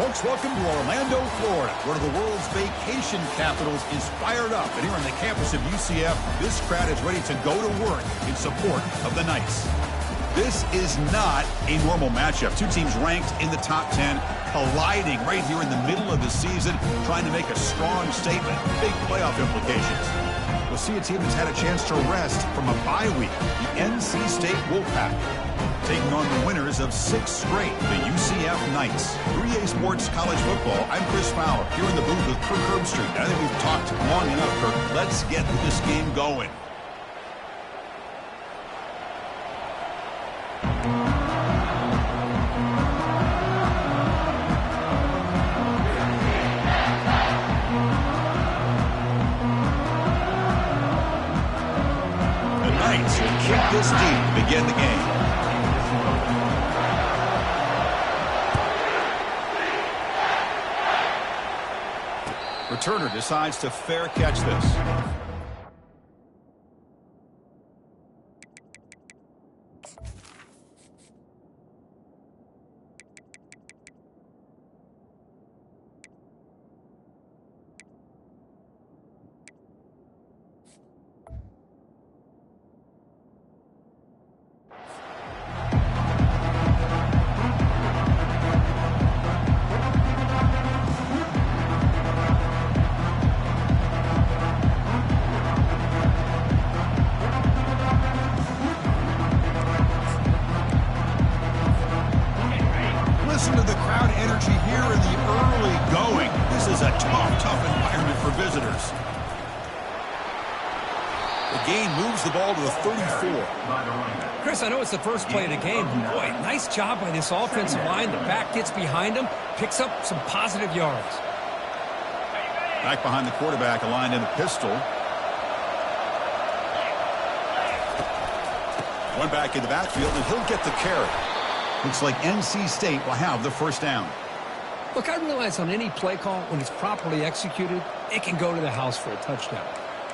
Folks, welcome to Orlando, Florida. One of the world's vacation capitals is fired up. And here on the campus of UCF, this crowd is ready to go to work in support of the Knights. This is not a normal matchup. Two teams ranked in the top 10, colliding right here in the middle of the season, trying to make a strong statement. Big playoff implications. We'll see a team that's had a chance to rest from a bye week, the NC State Wolfpack, taking on the winners of 6 straight, the UCF Knights. 3A Sports College Football, I'm Chris Fowler, here in the booth with Kirk Herbstreit. I think we've talked long enough, Kirk. Let's get this game going. The Knights will kick this deep to begin the game. Returner decides to fair catch this. Listen to the crowd energy here in the early going. This is a tough environment for visitors. The gain moves the ball to the 34. Chris, I know it's the first play of the game, but boy, nice job by this offensive line. The back gets behind him, picks up some positive yards. Back behind the quarterback, aligned in the pistol. One back in the backfield, and he'll get the carry. Looks like NC State will have the first down. Look, I realize on any play call, when it's properly executed, it can go to the house for a touchdown.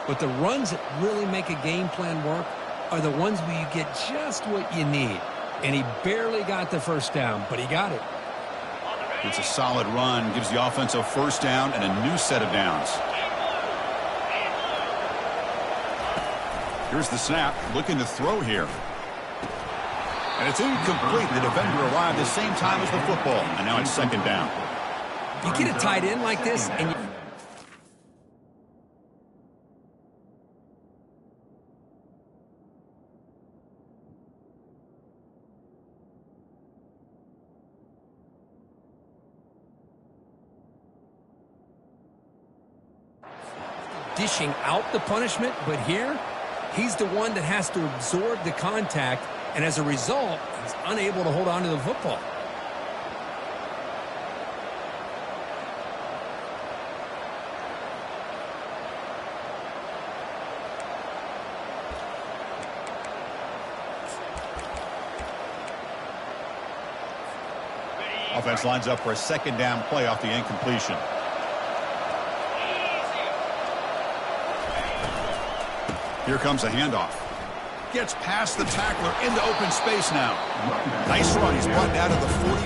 But the runs that really make a game plan work are the ones where you get just what you need. And he barely got the first down, but he got it. It's a solid run, gives the offense a first down and a new set of downs. Here's the snap, looking to throw here. And it's incomplete. The defender arrived at the same time as the football, and now it's second down. You get a tight end like this, and dishing out the punishment, but here, he's the one that has to absorb the contact, and as a result, he's unable to hold on to the football. Offense lines up for a second down play off the incompletion. Here comes a handoff. Gets past the tackler into open space now. Nice run. He's brought down to the 44.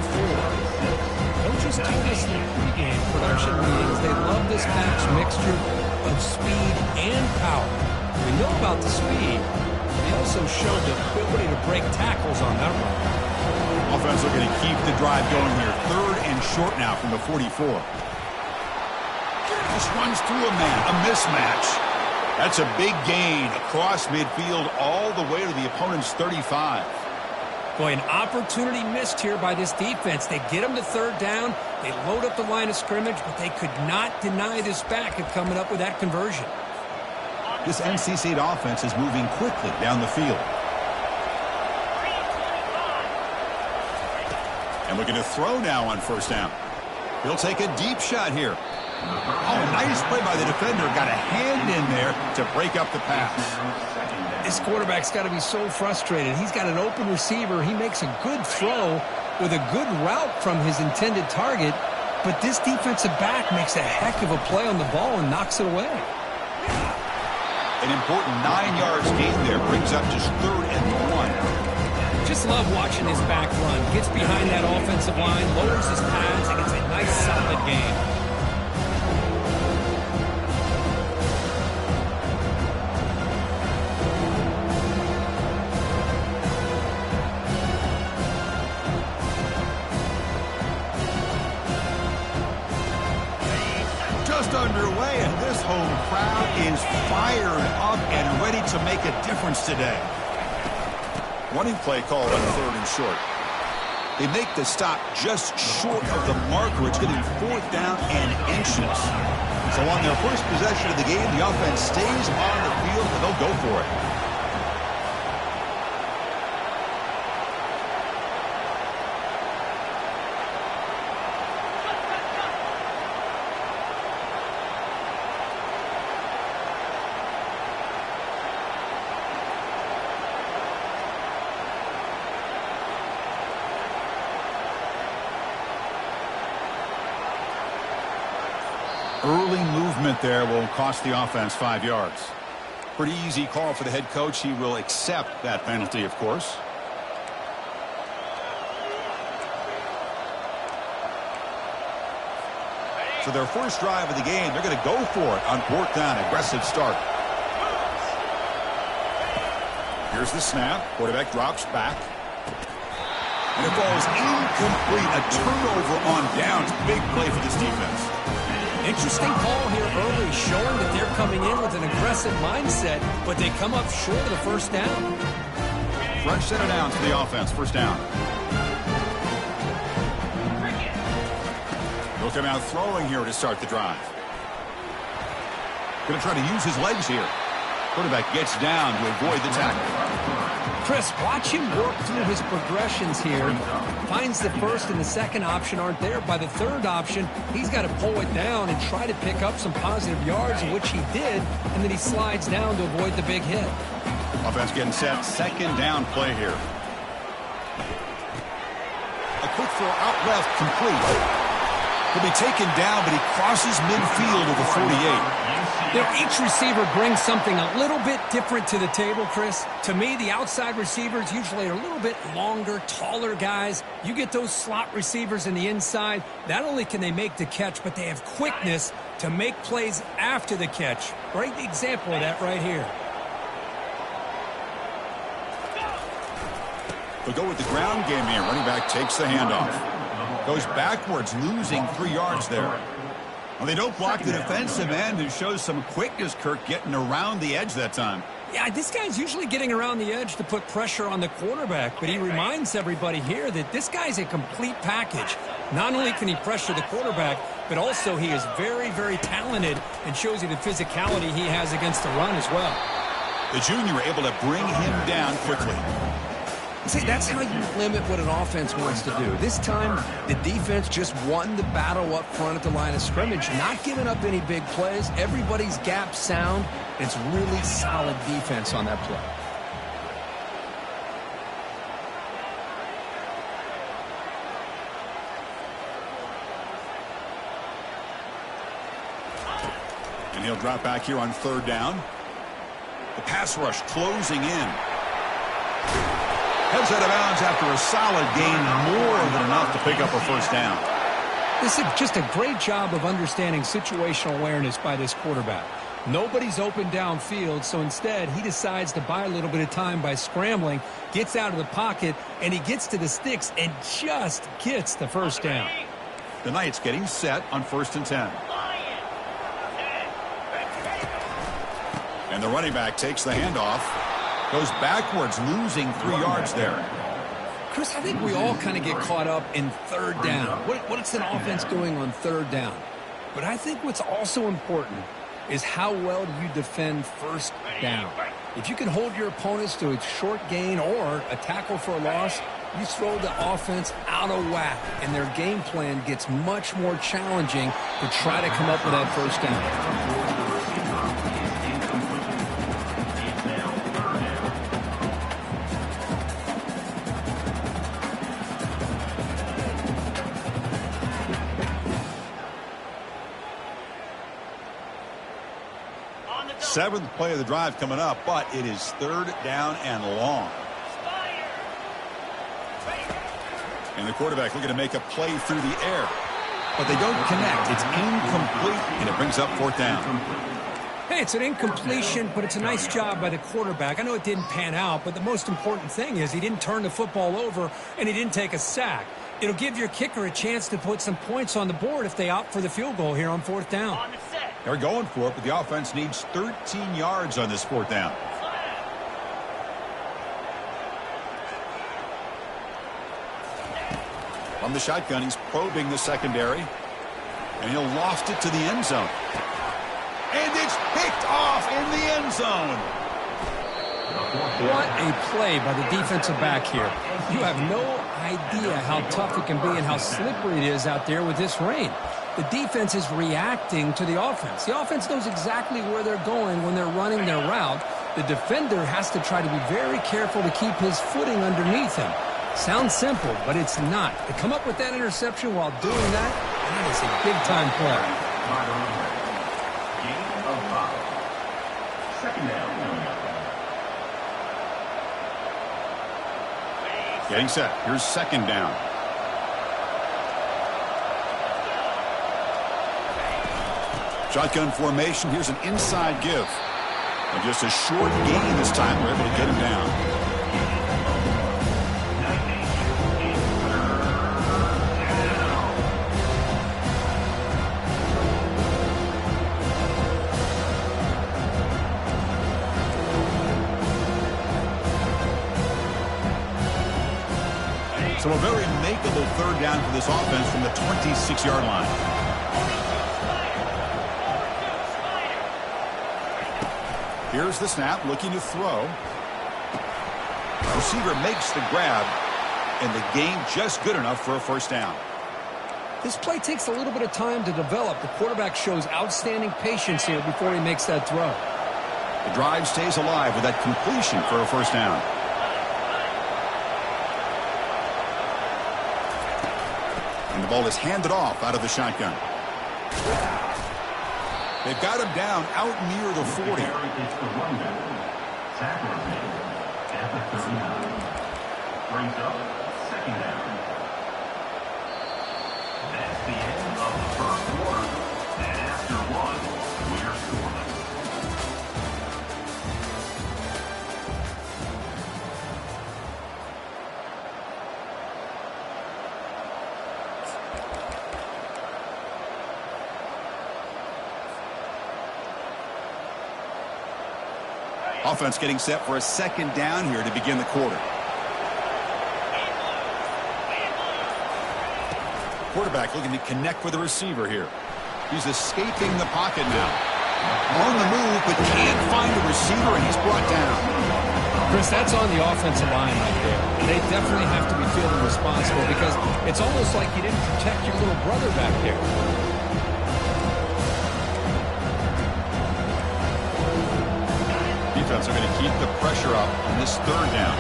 Coaches tell us in pregame production meetings they love this match mixture of speed and power. We know about the speed, but he also showed the ability to break tackles on that run. Offense looking to keep the drive going here. 3rd and short now from the 44. Just runs through a man. A mismatch. That's a big gain across midfield all the way to the opponent's 35. Boy, an opportunity missed here by this defense. They get him to 3rd down. They load up the line of scrimmage, but they could not deny this back of coming up with that conversion. This NC State offense is moving quickly down the field. And looking to throw now on first down. He'll take a deep shot here. Oh, nice play by the defender. Got a hand in there to break up the pass. This quarterback's got to be so frustrated. He's got an open receiver. He makes a good throw with a good route from his intended target, but this defensive back makes a heck of a play on the ball and knocks it away. An important 9 yards gain there brings up just 3rd and 1. Just love watching his back run. Gets behind that offensive line, lowers his pads, and it's a nice, solid game. Just underway, and this home crowd is fired up and ready to make a difference today. Running play called on 3rd and short. They make the stop just short of the marker. It's getting 4th down and inches. So on their first possession of the game, the offense stays on the field, and they'll go for it. Early movement there will cost the offense 5 yards. Pretty easy call for the head coach. He will accept that penalty, of course. So their first drive of the game, they're going to go for it on 4th down. Aggressive start. Here's the snap. Quarterback drops back. And it falls incomplete. A turnover on downs. Big play for this defense. Interesting call here early, showing that they're coming in with an aggressive mindset, but they come up short of the first down. Fresh set of downs for the offense. First down. He'll come out throwing here to start the drive. Going to try to use his legs here. Quarterback gets down to avoid the tackle. Chris, watch him work through his progressions here. Finds the first and the second option aren't there. By the third option, he's got to pull it down and try to pick up some positive yards, which he did, and then he slides down to avoid the big hit. Offense getting set. 2nd down play here. A quick throw out left, complete. He'll be taken down, but he crosses midfield of the 48. You know, each receiver brings something a little bit different to the table, Chris. To me, the outside receivers usually are a little bit longer, taller guys. You get those slot receivers in the inside. Not only can they make the catch, but they have quickness to make plays after the catch. Great example of that right here. They'll go with the ground game here. Running back takes the handoff. Goes backwards, losing 3 yards there. Well, they don't block the defensive end, who shows some quickness, Kirk, getting around the edge that time. Yeah, this guy's usually getting around the edge to put pressure on the quarterback, but he reminds everybody here that this guy's a complete package. Not only can he pressure the quarterback, but also he is very, very talented and shows you the physicality he has against the run as well. The junior able to bring him down quickly. See, that's how you limit what an offense wants to do. This time, the defense just won the battle up front at the line of scrimmage, not giving up any big plays. Everybody's gap sound. It's really solid defense on that play. And he'll drop back here on 3rd down. The pass rush closing in. Heads out of bounds after a solid gain, more than enough to pick up a first down. This is just a great job of understanding situational awareness by this quarterback. Nobody's open downfield, so instead he decides to buy a little bit of time by scrambling, gets out of the pocket, and he gets to the sticks and just gets the first down. The Knights getting set on 1st and 10. And the running back takes the handoff. Goes backwards, losing 3 yards there. Chris, I think we all kind of get caught up in 3rd down. What's an offense doing on 3rd down? But I think what's also important is how well do you defend 1st down. If you can hold your opponents to a short gain or a tackle for a loss, you throw the offense out of whack, and their game plan gets much more challenging to try to come up with that first down. 7th play of the drive coming up, but it is 3rd down and long. And the quarterback looking to make a play through the air. But they don't connect. It's incomplete, and it brings up fourth down. Hey, it's an incompletion, but it's a nice job by the quarterback. I know it didn't pan out, but the most important thing is he didn't turn the football over, and he didn't take a sack. It'll give your kicker a chance to put some points on the board if they opt for the field goal here on fourth down. They're going for it, but the offense needs 13 yards on this fourth down. From the shotgun, he's probing the secondary. And he'll loft it to the end zone. And it's picked off in the end zone. What a play by the defensive back here. You have no idea how tough it can be and how slippery it is out there with this rain. The defense is reacting to the offense. The offense knows exactly where they're going when they're running their route. The defender has to try to be very careful to keep his footing underneath him. Sounds simple, but it's not. To come up with that interception while doing that, that is a big-time play. Second down. Getting set. Here's second down. Shotgun formation. Here's an inside give. And just a short gain this time. We're able to get him down. So a very makeable third down for this offense from the 26-yard line. Here's the snap, looking to throw. Receiver makes the grab, and the gain just good enough for a first down. This play takes a little bit of time to develop. The quarterback shows outstanding patience here before he makes that throw. The drive stays alive with that completion for a first down. And the ball is handed off out of the shotgun. They've got him down out near the 40. Brings up second down. That's the end of the first quarter. And after one, we're scoring. Offense getting set for a second down here to begin the quarter. Quarterback looking to connect with the receiver here. He's escaping the pocket now. On the move, but can't find the receiver, and he's brought down. Chris, that's on the offensive line right there. They definitely have to be feeling responsible because it's almost like you didn't protect your little brother back there. Defense are going to keep the pressure up on this third down.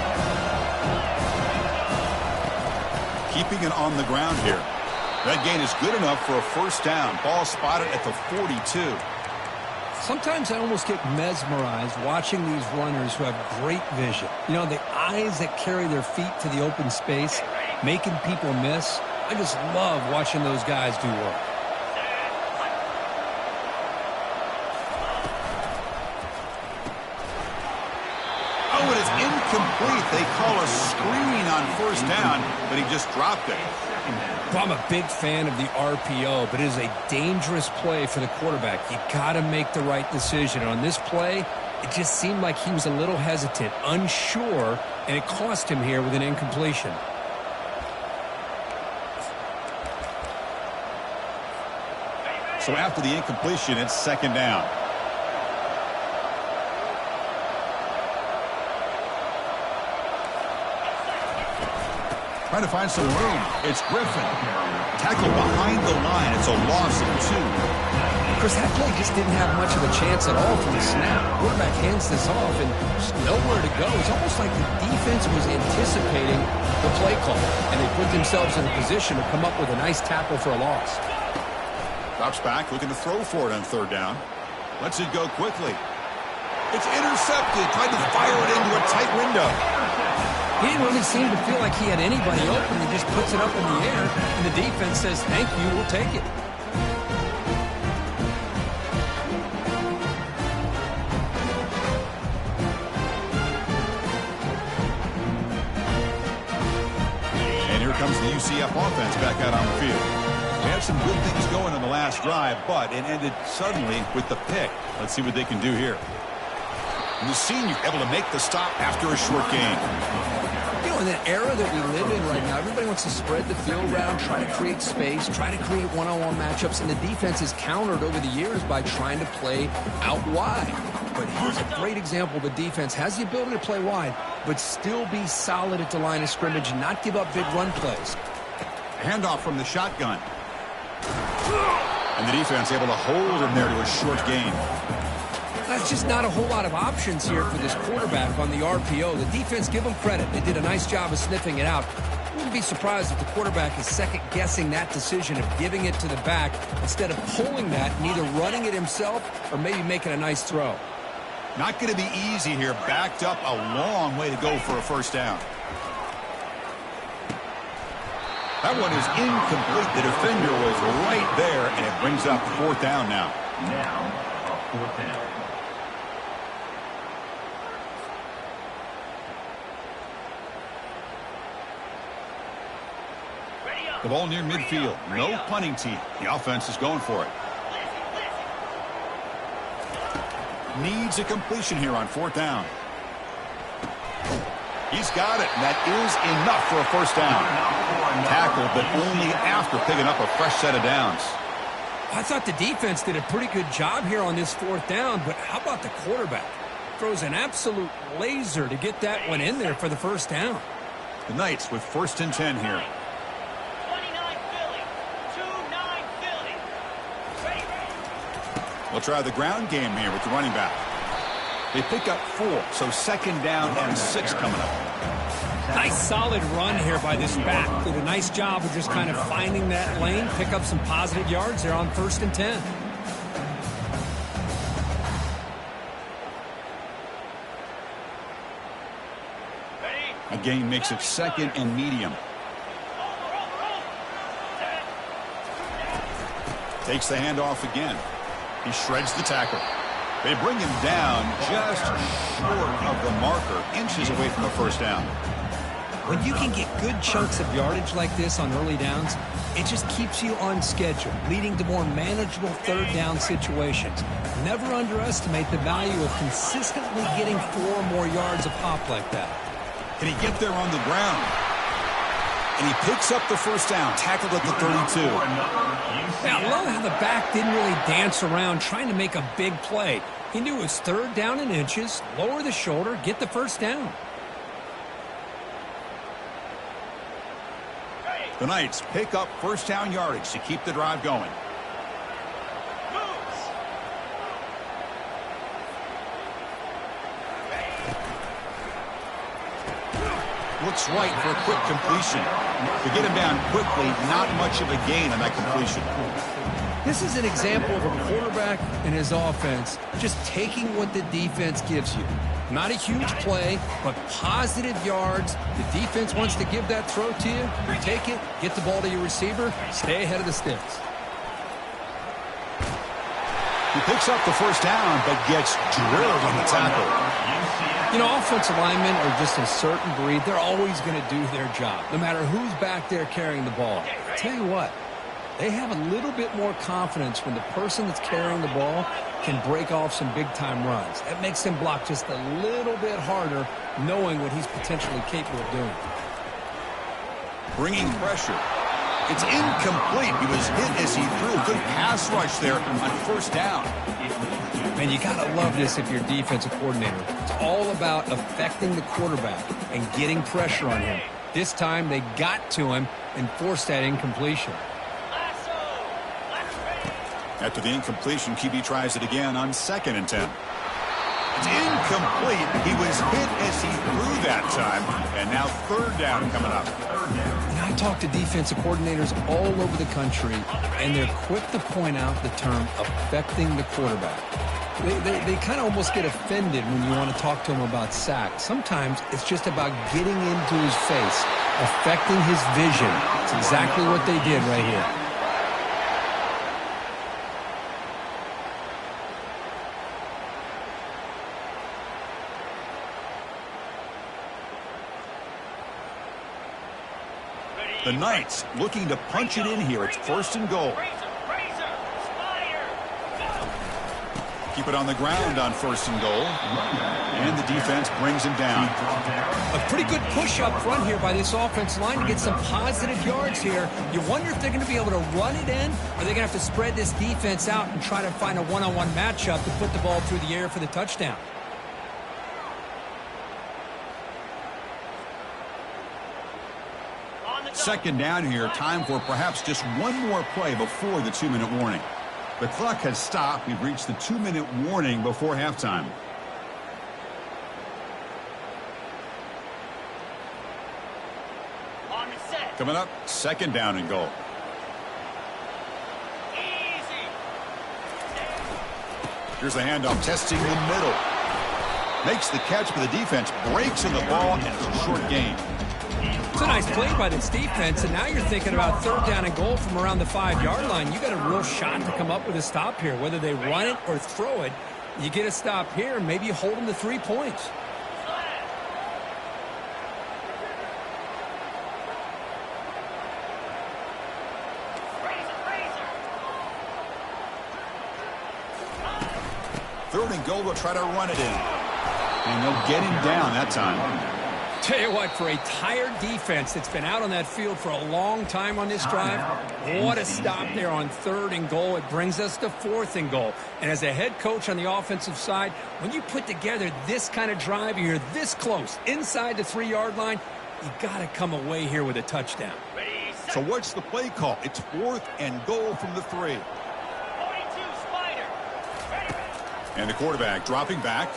Keeping it on the ground here. That gain is good enough for a first down. Ball spotted at the 42. Sometimes I almost get mesmerized watching these runners who have great vision. You know, the eyes that carry their feet to the open space, making people miss. I just love watching those guys do work. Oh, it is incomplete. They call a screen on first down, but he just dropped it. Well, I'm a big fan of the RPO, but it is a dangerous play for the quarterback. You got to make the right decision. On this play, it just seemed like he was a little hesitant, unsure, and it cost him here with an incompletion. So after the incompletion, it's second down. Trying to find some room. It's Griffin. Tackled behind the line. It's a loss of 2. Chris, that play just didn't have much of a chance at all from the snap. Quarterback hands this off and just nowhere to go. It's almost like the defense was anticipating the play call, and they put themselves in a position to come up with a nice tackle for a loss. Drops back, looking to throw for it on third down. Lets it go quickly. It's intercepted. Tried to fire it into a tight window. He didn't really seem to feel like he had anybody open. He just puts it up in the air, and the defense says, thank you, we'll take it. And here comes the UCF offense back out on the field. They had some good things going in the last drive, but it ended suddenly with the pick. Let's see what they can do here. And the senior able to make the stop after a short gain. You know, in that era that we live in right now, everybody wants to spread the field around, try to create space, try to create one-on-one matchups, and the defense is countered over the years by trying to play out wide. But here's a great example. The defense has the ability to play wide, but still be solid at the line of scrimmage and not give up big run plays. Handoff from the shotgun. And the defense able to hold him there to a short gain. That's just not a whole lot of options here for this quarterback on the RPO. The defense, give them credit. They did a nice job of sniffing it out. Wouldn't be surprised if the quarterback is second-guessing that decision of giving it to the back instead of pulling that and either running it himself or maybe making a nice throw. Not going to be easy here. Backed up a long way to go for a first down. That one is incomplete. The defender was right there, and it brings up fourth down now. Now, a fourth down. The ball near midfield. No punting team. The offense is going for it. Needs a completion here on fourth down. He's got it, and that is enough for a first down. Tackled, but only after picking up a fresh set of downs. I thought the defense did a pretty good job here on this fourth down, but how about the quarterback? Throws an absolute laser to get that one in there for the first down. The Knights with 1st and 10 here. 29 Philly, 2-9 Philly. Ready. We'll try the ground game here with the running back. They pick up 4, so second down and 6 coming up. Nice solid run here by this back. Did a nice job of just kind of finding that lane, pick up some positive yards there on 1st and 10. A gain makes it 2nd and medium. Takes the handoff again. He shreds the tackle. They bring him down just short of the marker, inches away from the first down. When you can get good chunks of yardage like this on early downs, it just keeps you on schedule, leading to more manageable third down situations. Never underestimate the value of consistently getting 4 or more yards a pop like that. Can he get there on the ground? And he picks up the first down, tackled at the 32. Now, I love how the back didn't really dance around trying to make a big play. He knew it was 3rd down in inches, lower the shoulder, get the first down. The Knights pick up first down yardage to keep the drive going. Looks right for a quick completion. To get him down quickly, not much of a gain on that completion. This is an example of a quarterback and his offense just taking what the defense gives you. Not a huge play, but positive yards. The defense wants to give that throw to you. You take it, get the ball to your receiver, stay ahead of the sticks. He picks up the first down, but gets drilled on the tackle. You know, offensive linemen are just a certain breed. They're always going to do their job, no matter who's back there carrying the ball. I tell you what, they have a little bit more confidence when the person that's carrying the ball can break off some big-time runs. That makes him block just a little bit harder, knowing what he's potentially capable of doing. Bringing pressure. It's incomplete. He was hit as he threw. Good pass rush there on first down. Man, you got to love this if you're a defensive coordinator. It's all about affecting the quarterback and getting pressure on him. This time they got to him and forced that incompletion. After the incompletion, QB tries it again on 2nd and 10. It's incomplete. He was hit as he threw that time, and now 3rd down coming up. I talk to defensive coordinators all over the country, and they're quick to point out the term affecting the quarterback. They kind of almost get offended when you want to talk to them about sacks. Sometimes it's just about getting into his face, affecting his vision. It's exactly what they did right here. The Knights looking to punch it in here. It's 1st and goal. Keep it on the ground on 1st and goal. And the defense brings him down. A pretty good push up front here by this offense line to get some positive yards here. You wonder if they're going to be able to run it in, or they're going to have to spread this defense out and try to find a one-on-one matchup to put the ball through the air for the touchdown. Second down here. Time for perhaps just one more play before the 2-minute warning. The clock has stopped. We've reached the 2-minute warning before halftime. On the set. Coming up, 2nd down and goal. Easy. Here's the handoff, testing the middle. Makes the catch, but the defense breaks in the ball, and it's a short gain. It's a nice play by this defense, and now you're thinking about 3rd down and goal from around the 5-yard line. You got a real shot to come up with a stop here. Whether they run it or throw it, you get a stop here, and maybe you hold them to 3 points. Third and goal, they'll try to run it in. And they'll get him down that time. Tell you what, for a tired defense that's been out on that field for a long time on this drive, what a stop there on 3rd and goal. It brings us to 4th and goal. And as a head coach on the offensive side, when you put together this kind of drive, you're this close, inside the 3-yard line, you got to come away here with a touchdown. So what's the play call? It's 4th and goal from the 3. 42 Spider. Ready. And the quarterback dropping back.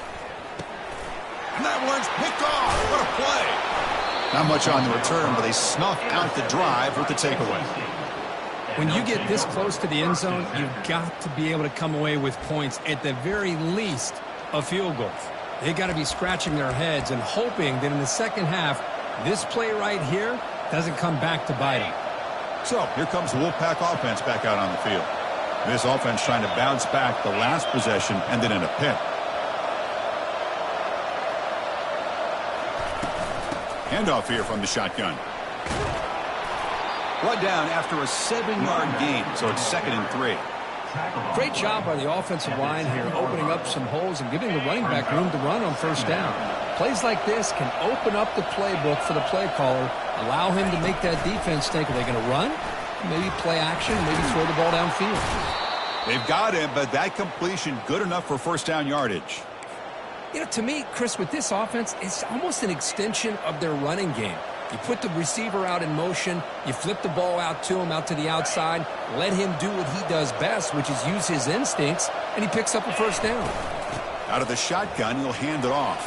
And that one's picked off. What a play. Not much on the return, but they snuff out the drive with the takeaway. When you get this close to the end zone, you've got to be able to come away with points, at the very least, a field goal. They got to be scratching their heads and hoping that in the second half, this play right here doesn't come back to bite them. So here comes the Wolfpack offense back out on the field. This offense trying to bounce back. The last possession ended in a pick. Handoff here from the shotgun. Brought down after a 7-yard gain, so it's 2nd and 3. Great job by the offensive line here, opening up some holes and giving the running back room to run on 1st down. Plays like this can open up the playbook for the play caller, allow him to make that defense think, are they going to run? Maybe play action, maybe throw the ball downfield. They've got him, but that completion good enough for 1st down yardage. You know, to me, Chris, with this offense, it's almost an extension of their running game. You put the receiver out in motion, you flip the ball out to him, out to the outside, let him do what he does best, which is use his instincts, and he picks up a 1st down. Out of the shotgun, he'll hand it off.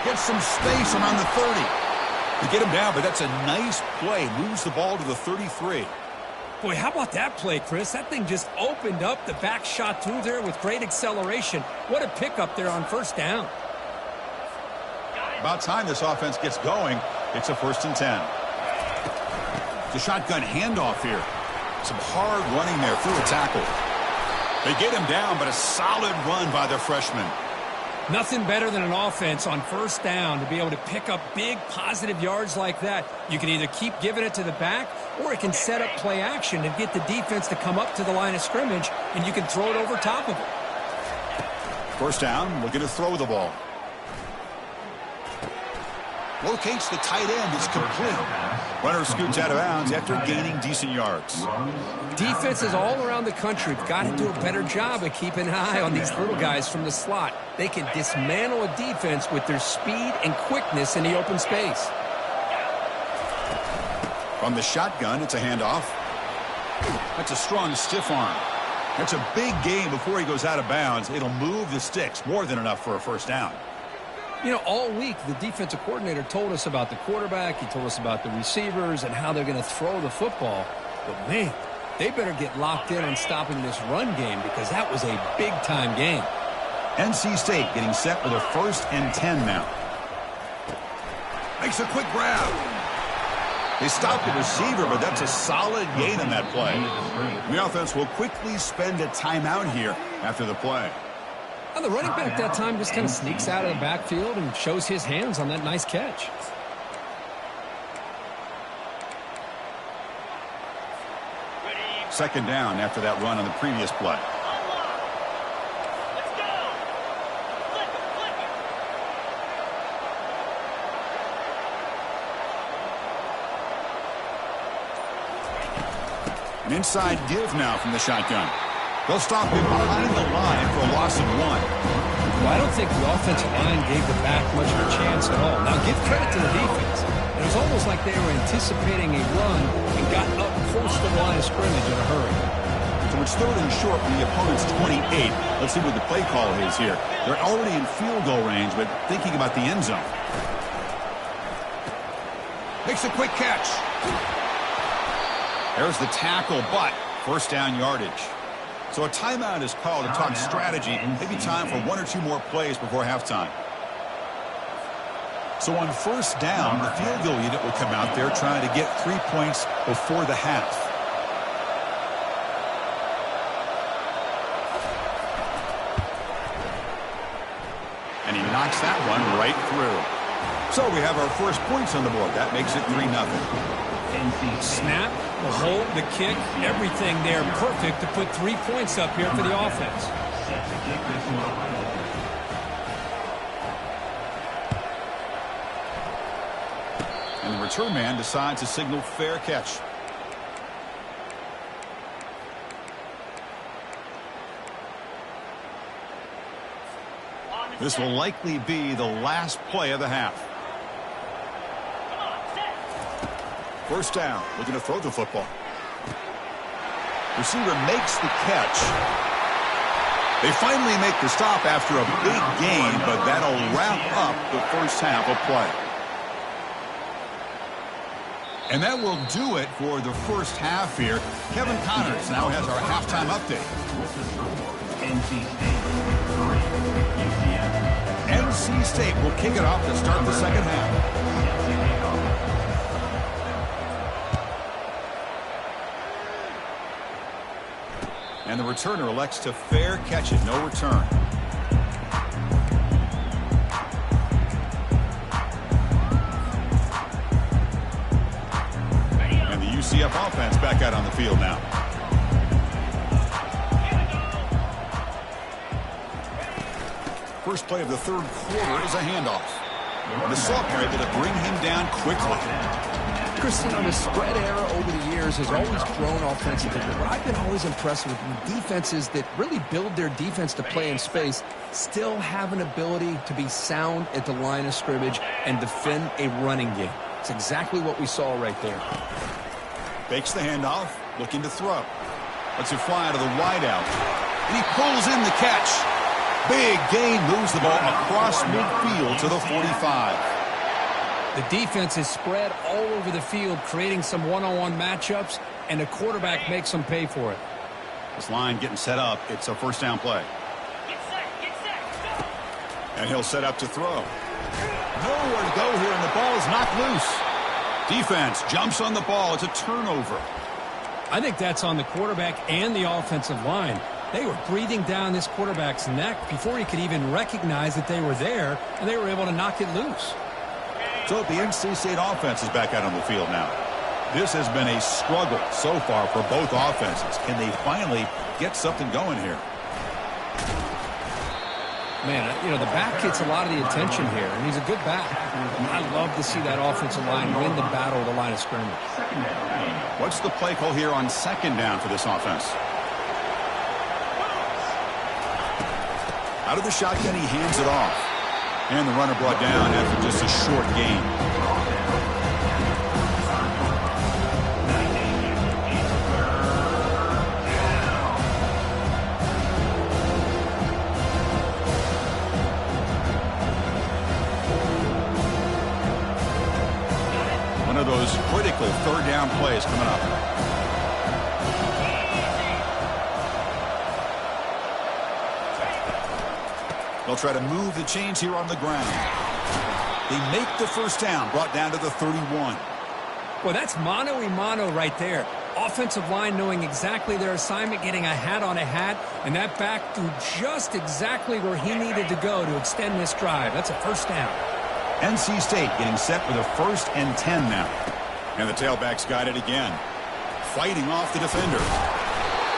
Gets some space around the 30. They get him down, but that's a nice play. Moves the ball to the 33. Boy, how about that play, Chris? That thing just opened up the back shot through there with great acceleration. What a pickup there on 1st down. About time this offense gets going. It's a 1st and 10. The shotgun handoff here. Some hard running there through a tackle. They get him down, but a solid run by the freshman. Nothing better than an offense on 1st down to be able to pick up big positive yards like that. You can either keep giving it to the back, or it can set up play action and get the defense to come up to the line of scrimmage, and you can throw it over top of it. 1st down, looking to throw the ball. Locates the tight end. It's complete. Runner scoots out of bounds after gaining decent yards. Defenses all around the country have got to do a better job of keeping an eye on these little guys from the slot. They can dismantle a defense with their speed and quickness in the open space. From the shotgun, it's a handoff. That's a strong stiff arm. That's a big gain before he goes out of bounds. It'll move the sticks. More than enough for a 1st down. You know, all week, the defensive coordinator told us about the quarterback. He told us about the receivers and how they're going to throw the football. But, man, they better get locked in on stopping this run game, because that was a big-time game. NC State getting set with a 1st and 10 now. Makes a quick grab. They stopped the receiver, but that's a solid gain in that play. The offense will quickly spend a timeout here after the play. And the running back that time just kind of sneaks out of the backfield and shows his hands on that nice catch. Second down after that run on the previous play. Let's go. Flip it, flip it. An inside give now from the shotgun. They'll stop him behind the line for a loss of 1. Well, I don't think the offensive line gave the back much of a chance at all. Now, give credit to the defense. It was almost like they were anticipating a run and got up close to the line of scrimmage in a hurry. So it's 3rd and short from the opponent's 28. Let's see what the play call is here. They're already in field goal range, but thinking about the end zone. Makes a quick catch. There's the tackle, but 1st down yardage. So a timeout is called to talk strategy. Maybe time for 1 or 2 more plays before halftime. So on 1st down, the field goal unit will come out there trying to get 3 points before the half. And he knocks that one right through. So we have our first points on the board. That makes it 3-0. Snap, the hold, the kick, everything there perfect to put 3 points up here for the offense. And the return man decides to signal fair catch. This will likely be the last play of the half. Come on, set. 1st down, looking to throw the football. Receiver makes the catch. They finally make the stop after a big gain, but that'll wrap up the 1st half of play. And that will do it for the 1st half here. Kevin Connors now has our halftime update. NC State will kick it off to start the 2nd half. And the returner elects to fair catch it, no return. And the UCF offense back out on the field now. First play of the 3rd quarter is a handoff. And the Sophomore able to bring him down quickly. Christian, on the spread era over the years has always grown offensively. But what I've been always impressed with defenses that really build their defense to play in space still have an ability to be sound at the line of scrimmage and defend a running game. It's exactly what we saw right there. Fakes the handoff, looking to throw. Lets it fly to the wideout. And he pulls in the catch. Big gain, moves the ball across midfield to the 45. The defense is spread all over the field, creating some one-on-one matchups, and the quarterback makes them pay for it. This line getting set up. It's a 1st down play. Get set, go. And he'll set up to throw. Nowhere to go here, and the ball is knocked loose. Defense jumps on the ball. It's a turnover. I think that's on the quarterback and the offensive line. They were breathing down this quarterback's neck before he could even recognize that they were there, and they were able to knock it loose. So the NC State offense is back out on the field now. This has been a struggle so far for both offenses. Can they finally get something going here? Man, you know, the back gets a lot of the attention here, and he's a good back. I love to see that offensive line win the battle of the line of scrimmage. What's the play call here on 2nd down for this offense? Out of the shotgun, he hands it off. And the runner brought down after just a short gain. One of those critical 3rd down plays coming up. They'll try to move the chains here on the ground. They make the first down, brought down to the 31. Well, that's mano-a-mano right there. Offensive line knowing exactly their assignment, getting a hat on a hat, and that back threw just exactly where he needed to go to extend this drive. That's a first down. NC State getting set with a 1st and 10 now. And the tailbacks got it again. Fighting off the defender.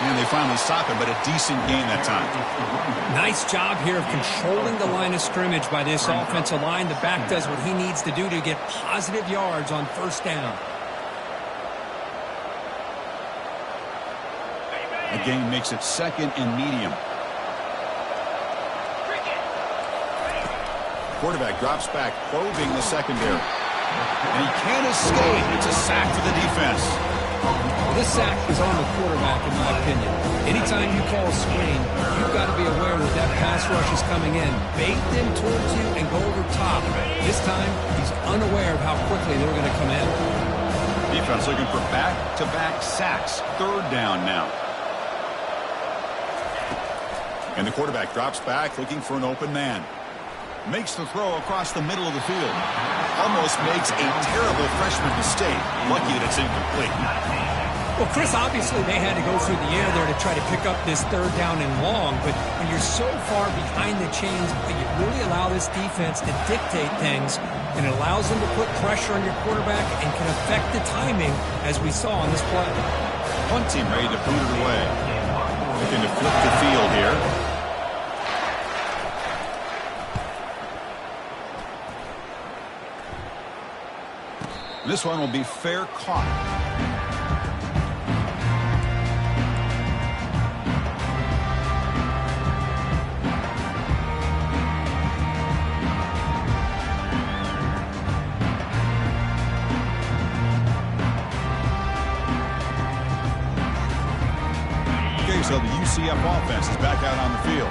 And they finally stop him, but a decent gain that time. Nice job here of controlling the line of scrimmage by this offensive line. The back does what he needs to do to get positive yards on first down. The gain makes it 2nd and medium. Quarterback drops back, probing the secondary. And he can't escape. It's a sack for the defense. Well, this sack is on the quarterback, in my opinion. Anytime you call a screen, you've got to be aware that that pass rush is coming in. Bait them towards you and go over top. This time, he's unaware of how quickly they're going to come in. Defense looking for back-to-back sacks. 3rd down now. And the quarterback drops back, looking for an open man. Makes the throw across the middle of the field. Almost makes a terrible freshman mistake. Lucky that it's incomplete. Well, Chris, obviously they had to go through the air there to try to pick up this 3rd down and long, but when you're so far behind the chains, you really allow this defense to dictate things, and it allows them to put pressure on your quarterback and can affect the timing, as we saw on this play. Punt team ready to boot it away. Looking to flip the field here. This one will be fair caught. Okay, so the UCF offense is back out on the field.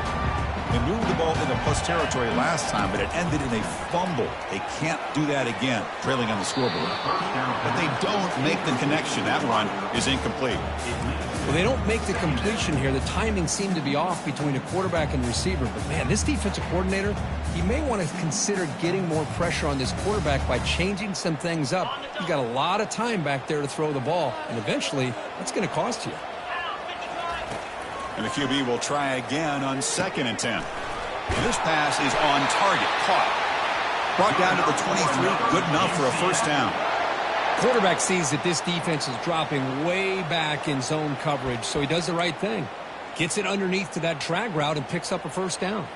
They moved the ball into plus territory last time, but it ended in a fumble. They can't do that again, trailing on the scoreboard. But they don't make the connection. That run is incomplete. Well, they don't make the completion here. The timing seemed to be off between a quarterback and receiver. But, man, this defensive coordinator, he may want to consider getting more pressure on this quarterback by changing some things up. You've got a lot of time back there to throw the ball, and eventually that's going to cost you. And the QB will try again on 2nd and 10. And this pass is on target, caught. Brought down to the 23, good enough for a first down. Quarterback sees that this defense is dropping way back in zone coverage, so he does the right thing. Gets it underneath to that drag route and picks up a first down.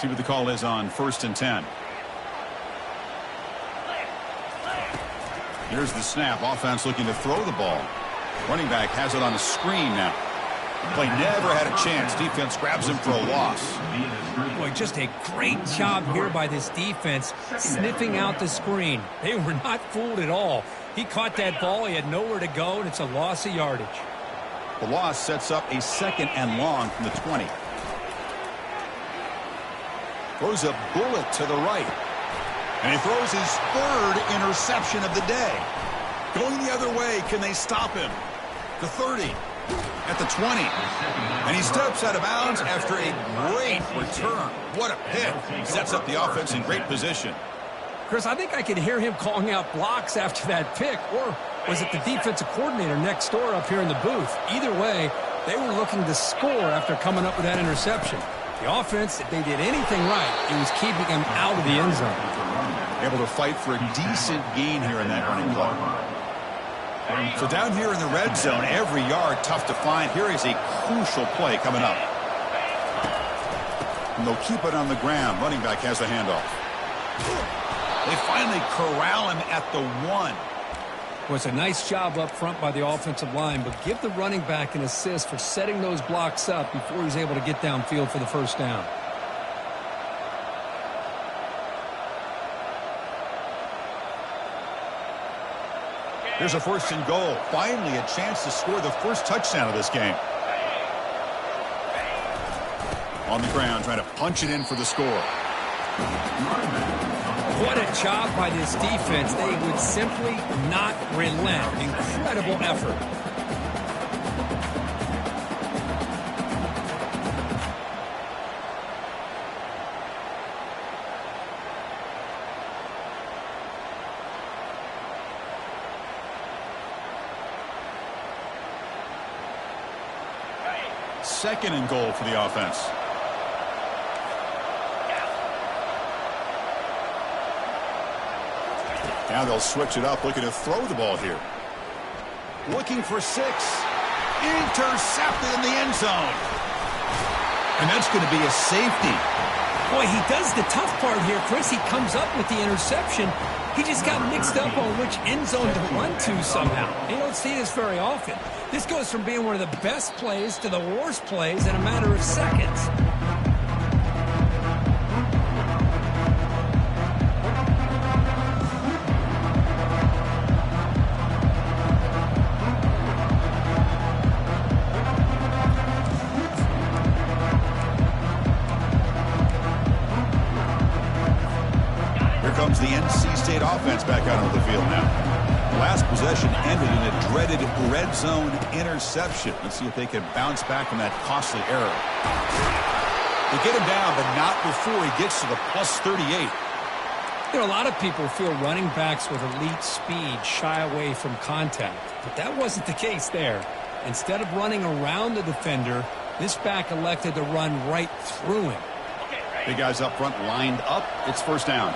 See what the call is on 1st and 10. Here's the snap. Offense looking to throw the ball. Running back has it on a screen now. Play never had a chance. Defense grabs him for a loss. Boy, just a great job here by this defense, sniffing out the screen. They were not fooled at all. He caught that ball. He had nowhere to go, and it's a loss of yardage. The loss sets up a 2nd and long from the 20. Throws a bullet to the right. And he throws his 3rd interception of the day. Going the other way, can they stop him? The 30, at the 20. And he steps out of bounds after a great return. What a pick. Sets up the offense in great position. Chris, I think I could hear him calling out blocks after that pick. Or was it the defensive coordinator next door up here in the booth? Either way, they were looking to score after coming up with that interception. The offense, if they did anything right, it was keeping him out of the end zone. Able to fight for a decent gain here in that running play. So down here in the red zone, every yard tough to find. Here is a crucial play coming up. And they'll keep it on the ground. Running back has the handoff. They finally corral him at the 1. Well, it's a nice job up front by the offensive line, but give the running back an assist for setting those blocks up before he's able to get downfield for the first down. Here's a 1st and goal. Finally a chance to score the first touchdown of this game. On the ground, trying to punch it in for the score. What a job by this defense. They would simply not relent. Incredible effort. Second and goal for the offense. Now they'll switch it up, looking to throw the ball here. Looking for 6. Intercepted in the end zone. And that's going to be a safety. Boy, he does the tough part here, Chris. He comes up with the interception. He just got mixed up on which end zone to run to somehow. You don't see this very often. This goes from being one of the best plays to the worst plays in a matter of seconds. Comes the NC State offense back out onto the field now. Last possession ended in a dreaded red zone interception. Let's see if they can bounce back from that costly error. They get him down, but not before he gets to the plus 38. You know, a lot of people feel running backs with elite speed shy away from contact, but that wasn't the case there. Instead of running around the defender, this back elected to run right through him. Big guys up front lined up. It's first down.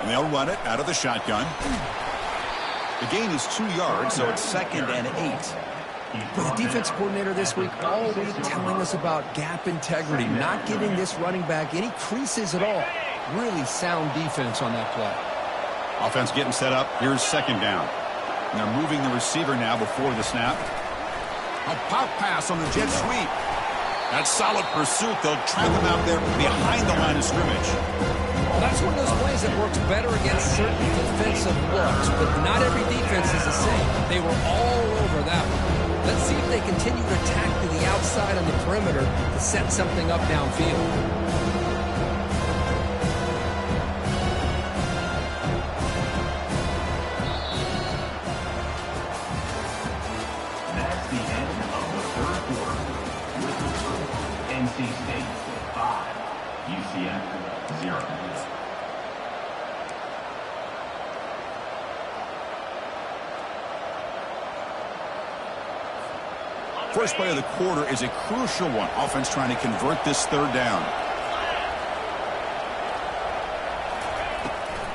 And they'll run it out of the shotgun. The gain is 2 yards, so it's 2nd and 8. But the defense coordinator this week always telling us about gap integrity, not giving this running back any creases at all. Really sound defense on that play. Offense getting set up. Here's 2nd down. And they're moving the receiver now before the snap. A pop pass on the jet sweep. That's solid pursuit. They'll trap him out there behind the line of scrimmage. Well, that's one of those plays that works better against certain defensive looks, but not every defense is the same. They were all over that one. Let's see if they continue to attack to the outside on the perimeter to set something up downfield. That's the end of the third quarter. With the score, NC State 5, UCF 0. First play of the quarter is a crucial one. Offense trying to convert this third down.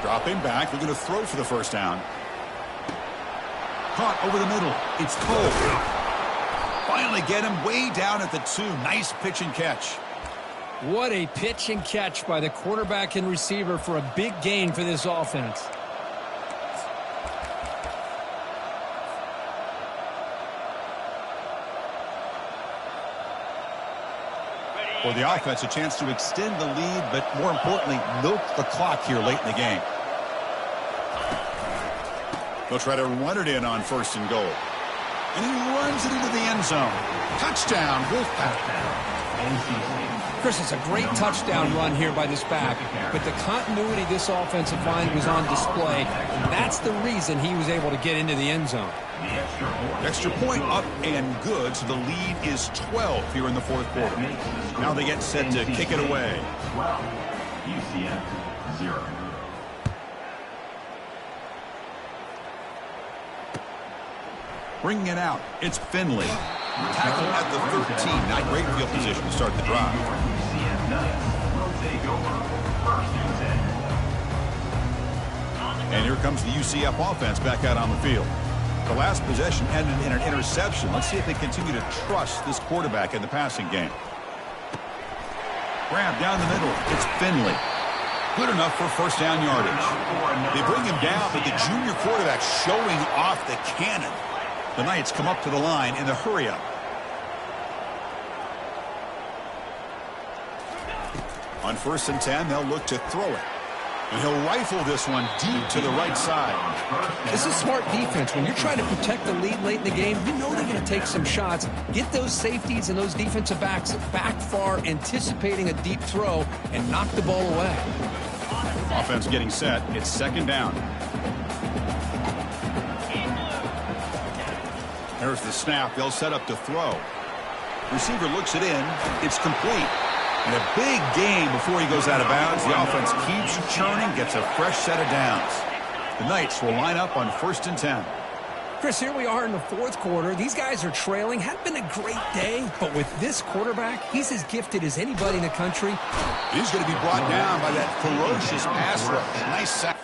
Dropping back. They're going to throw for the first down. Caught over the middle. It's Cole. Finally get him way down at the 2. Nice pitch and catch. What a pitch and catch by the quarterback and receiver for a big gain for this offense. For the offense, a chance to extend the lead, but more importantly, milk the clock here late in the game. They'll try to run it in on 1st and goal. And he runs it into the end zone. Touchdown, Wolfpack. Chris, it's a great touchdown run here by this back, but the continuity of this offensive line was on display, and that's the reason he was able to get into the end zone. Extra point up and good, so the lead is 12 here in the fourth quarter. Now they get set to kick it away. 12, UCF 0. Bringing it out, it's Finley. Tackle at the 13. Not great field position to start the drive. UCF Knights will take over 1st and 10. And here comes the UCF offense back out on the field. The last possession ended in an interception. Let's see if they continue to trust this quarterback in the passing game. Grab down the middle. It's Finley. Good enough for first down yardage. They bring him down, but the junior quarterback showing off the cannon. The Knights come up to the line in the hurry-up. On 1st and 10, they'll look to throw it. And he'll rifle this one deep to the right side. This is smart defense. When you're trying to protect the lead late in the game, you know they're going to take some shots. Get those safeties and those defensive backs back far, anticipating a deep throw, and knock the ball away. Offense getting set. It's second down. There's the snap. They'll set up to throw. Receiver looks it in. It's complete. And a big gain before he goes out of bounds. The offense keeps churning, gets a fresh set of downs. The Knights will line up on 1st and 10. Chris, here we are in the 4th quarter. These guys are trailing. Had been a great day, but with this quarterback, he's as gifted as anybody in the country. He's going to be brought down by that ferocious pass rush. Nice sack.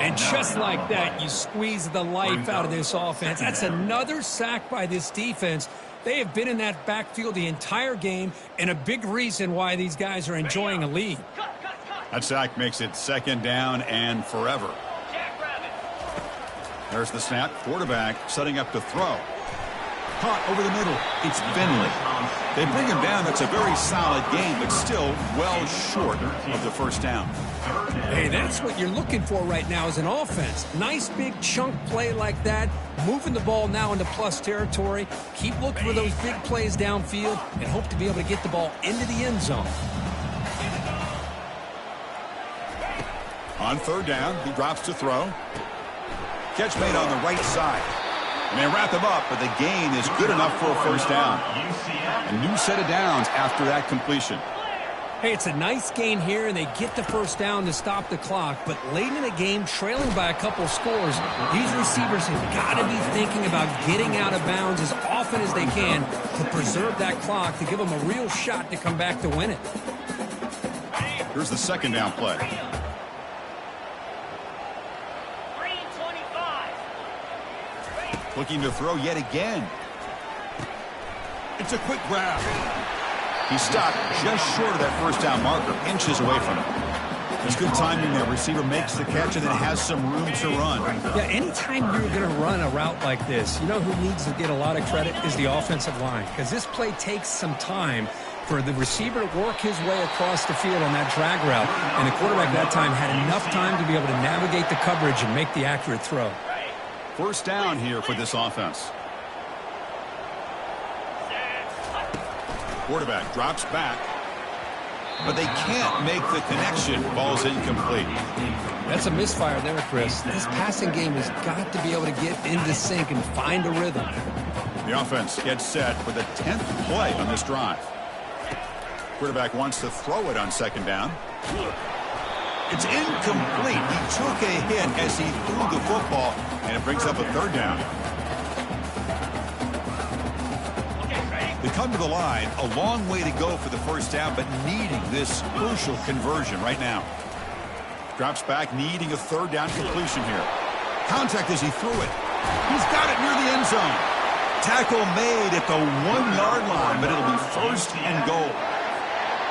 And just like that, you squeeze the life out of this offense. That's another sack by this defense. They have been in that backfield the entire game, and a big reason why these guys are enjoying a lead. That sack makes it 2nd down and forever. There's the snap. Quarterback setting up to throw. Caught over the middle. It's Finley. They bring him down. That's a very solid game, but still well short of the 1st down. Hey, that's what you're looking for right now as an offense. Nice big chunk play like that. Moving the ball now into plus territory. Keep looking for those big plays downfield and hope to be able to get the ball into the end zone. On 3rd down, he drops to throw. Catch made on the right side. And they wrap him up, but the gain is good enough for a 1st down. A new set of downs after that completion. Hey, it's a nice gain here, and they get the 1st down to stop the clock. But late in the game, trailing by a couple scores, these receivers have got to be thinking about getting out of bounds as often as they can to preserve that clock, to give them a real shot to come back to win it. Here's the 2nd down play. Looking to throw yet again. It's a quick grab. He stopped just short of that 1st down marker, inches away from it. There's good timing there. Receiver makes the catch and then has some room to run. Yeah, anytime you're going to run a route like this, you know who needs to get a lot of credit is the offensive line, because this play takes some time for the receiver to work his way across the field on that drag route, and the quarterback that time had enough time to be able to navigate the coverage and make the accurate throw. 1st down here for this offense. Quarterback drops back, but they can't make the connection. Ball's incomplete. That's a misfire there, Chris. This passing game has got to be able to get into sync and find a rhythm. The offense gets set for the 10th play on this drive. Quarterback wants to throw it on 2nd down. It's incomplete. He took a hit as he threw the football, and it brings up a 3rd down. They come to the line, a long way to go for the 1st down, but needing this crucial conversion right now. Drops back, needing a 3rd down completion here. Contact as he threw it. He's got it near the end zone. Tackle made at the 1-yard line, but it'll be 1st and goal.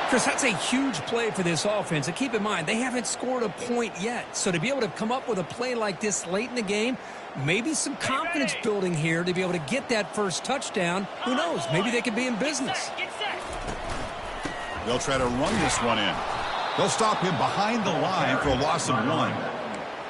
Chris, that's a huge play for this offense. And keep in mind, they haven't scored a point yet. So to be able to come up with a play like this late in the game, maybe some confidence building here to be able to get that 1st touchdown. Who knows? Maybe they could be in business. They'll try to run this one in. They'll stop him behind the line for a loss of 1.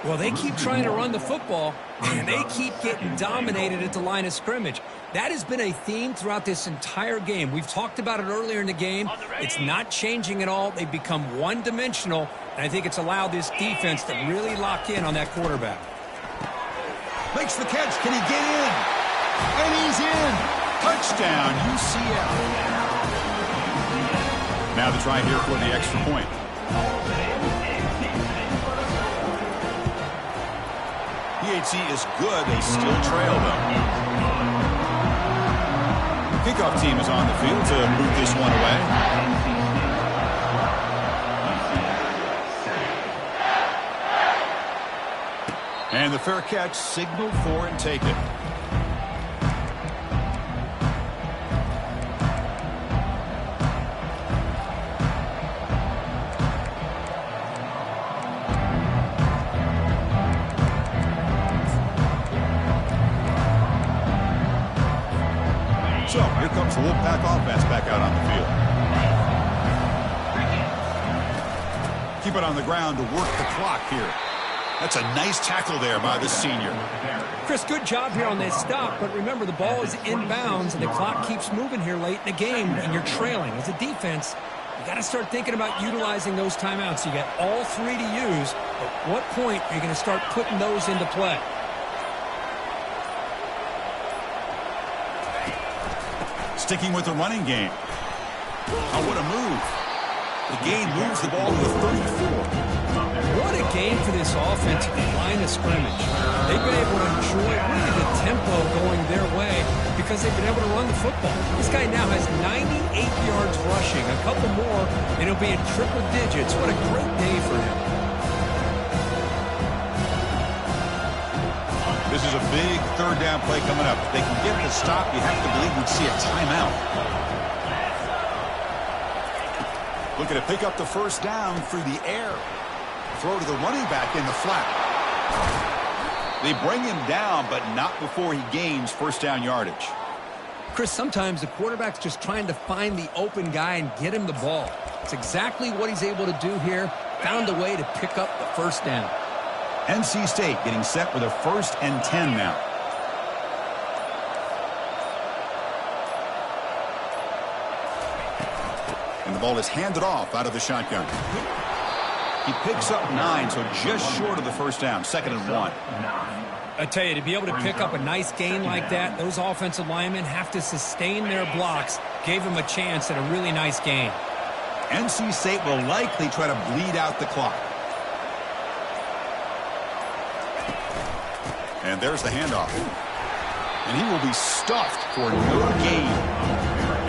Well, they keep trying to run the football, and they keep getting dominated at the line of scrimmage. That has been a theme throughout this entire game. We've talked about it earlier in the game. It's not changing at all. They've become one-dimensional, and I think it's allowed this defense to really lock in on that quarterback. Makes the catch. Can he get in? And he's in. Touchdown, UCF. Now the try here for the extra point. PHC is good. They still trail them. Kickoff team is on the field to move this one away. And the fair catch signaled for and taken. So here comes the Wolfpack offense back out on the field. Keep it on the ground to work the clock here. That's a nice tackle there by the senior. Chris, good job here on this stop, but remember the ball is inbounds and the clock keeps moving here late in the game and you're trailing. As a defense, you got to start thinking about utilizing those timeouts. You got all 3 to use. At what point are you going to start putting those into play? Sticking with the running game. Oh, what a move. The gain moves the ball to the 34. What a game for this offense at the line of scrimmage. They've been able to enjoy really the tempo going their way because they've been able to run the football. This guy now has 98 yards rushing. A couple more, and he'll be in triple digits. What a great day for him. This is a big third down play coming up. If they can get the stop, you have to believe we'd see a timeout. Looking to pick up the first down through the air. Throw to the running back in the flat. They bring him down, but not before he gains first down yardage. Chris, sometimes the quarterback's just trying to find the open guy and get him the ball. It's exactly what he's able to do here. Found a way to pick up the first down. NC State getting set with a 1st and 10 now. And the ball is handed off out of the shotgun. He picks up 9, so just short of the first down. 2nd and 1. I tell you, to be able to pick up a nice gain like that, those offensive linemen have to sustain their blocks. Gave him a chance at a really nice gain. NC State will likely try to bleed out the clock. And there's the handoff. And he will be stuffed for no gain.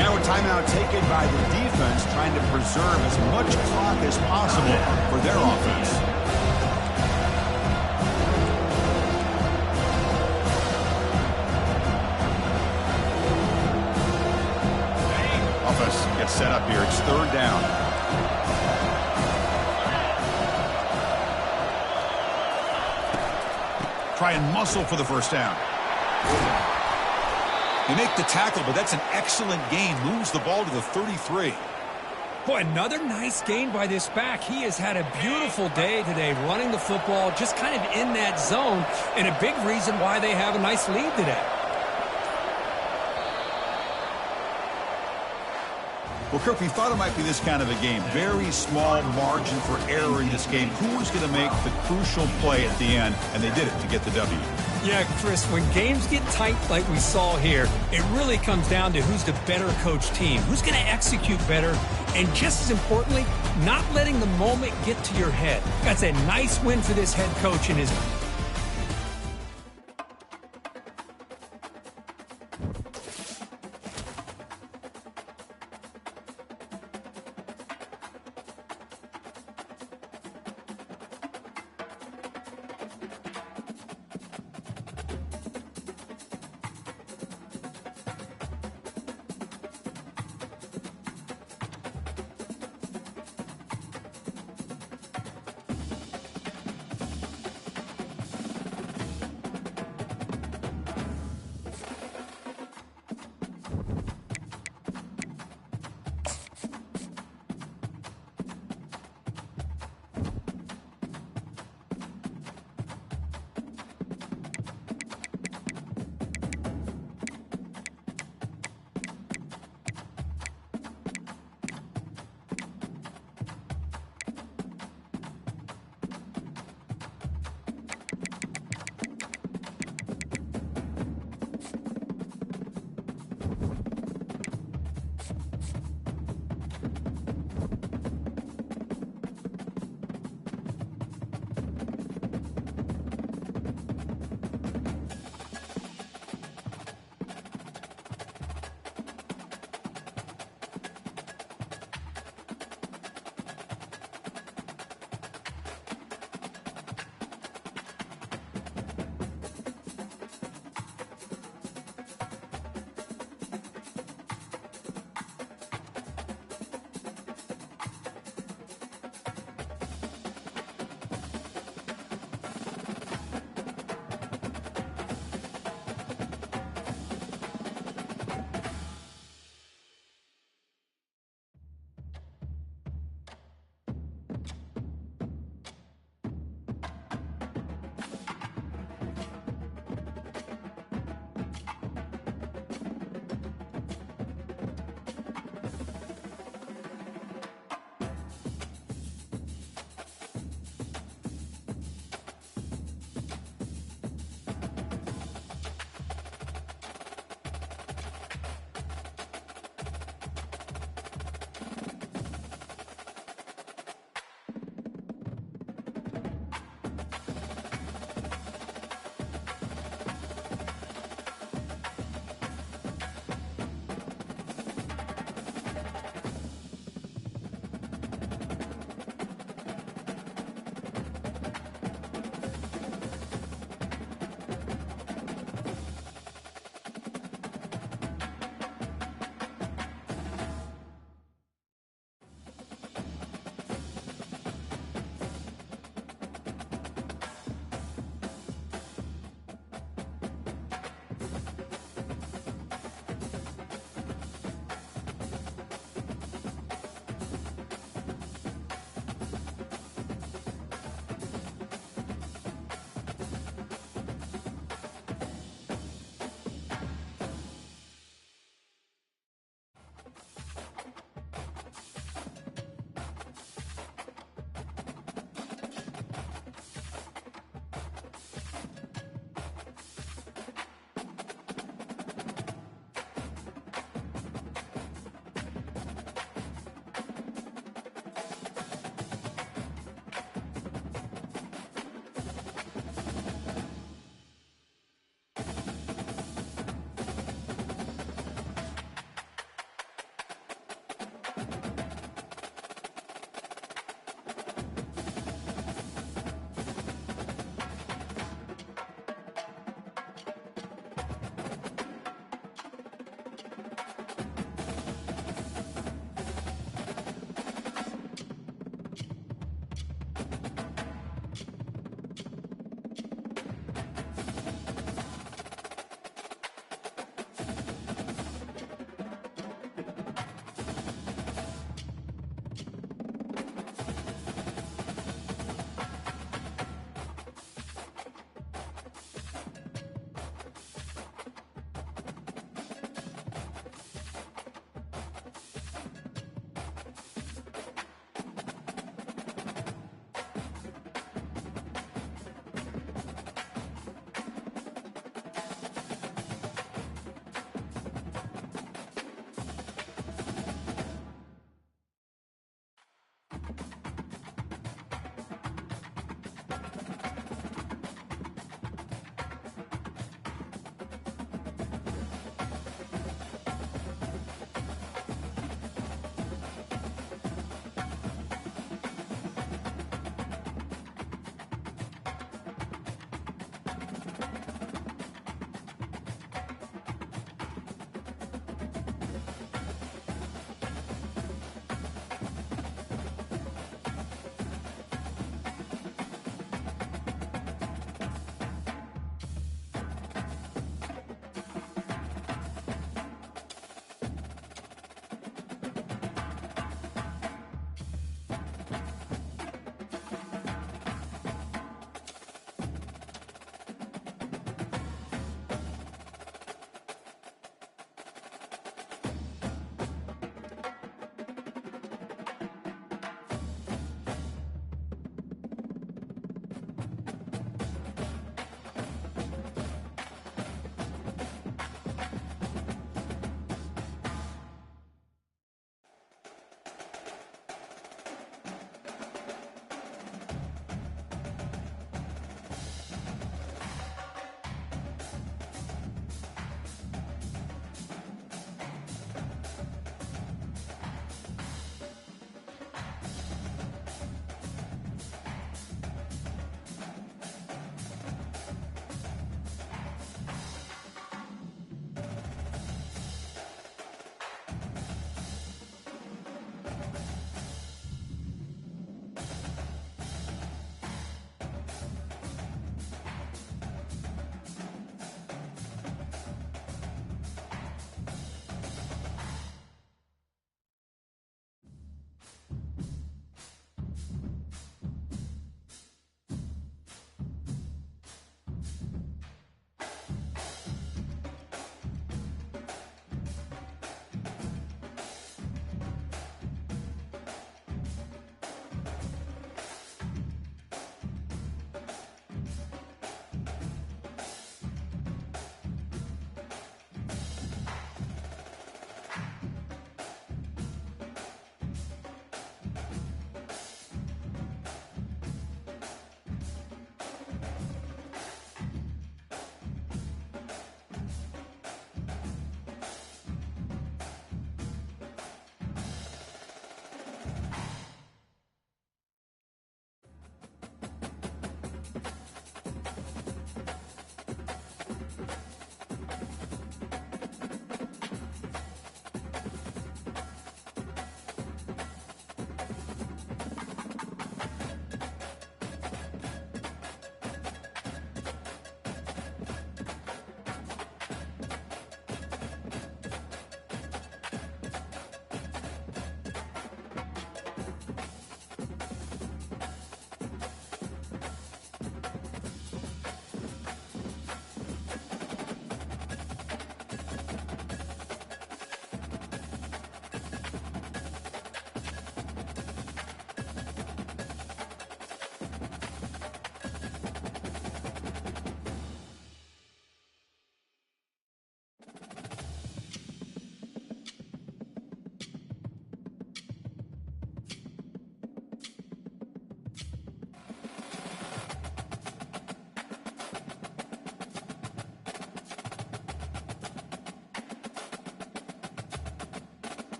Now a timeout taken by the defense, trying to preserve as much clock as possible for their offense. Offense gets set up here. It's 3rd down. Try and muscle for the first down. They make the tackle, but that's an excellent gain. Moves the ball to the 33. Boy, another nice gain by this back. He has had a beautiful day today running the football, just kind of in that zone, and a big reason why they have a nice lead today. Well, Kirk, we thought it might be this kind of a game. Very small margin for error in this game. Who was going to make the crucial play at the end? And they did it to get the W. Yeah, Chris, when games get tight like we saw here, it really comes down to who's the better coached team, who's going to execute better, and just as importantly, not letting the moment get to your head. That's a nice win for this head coach and his...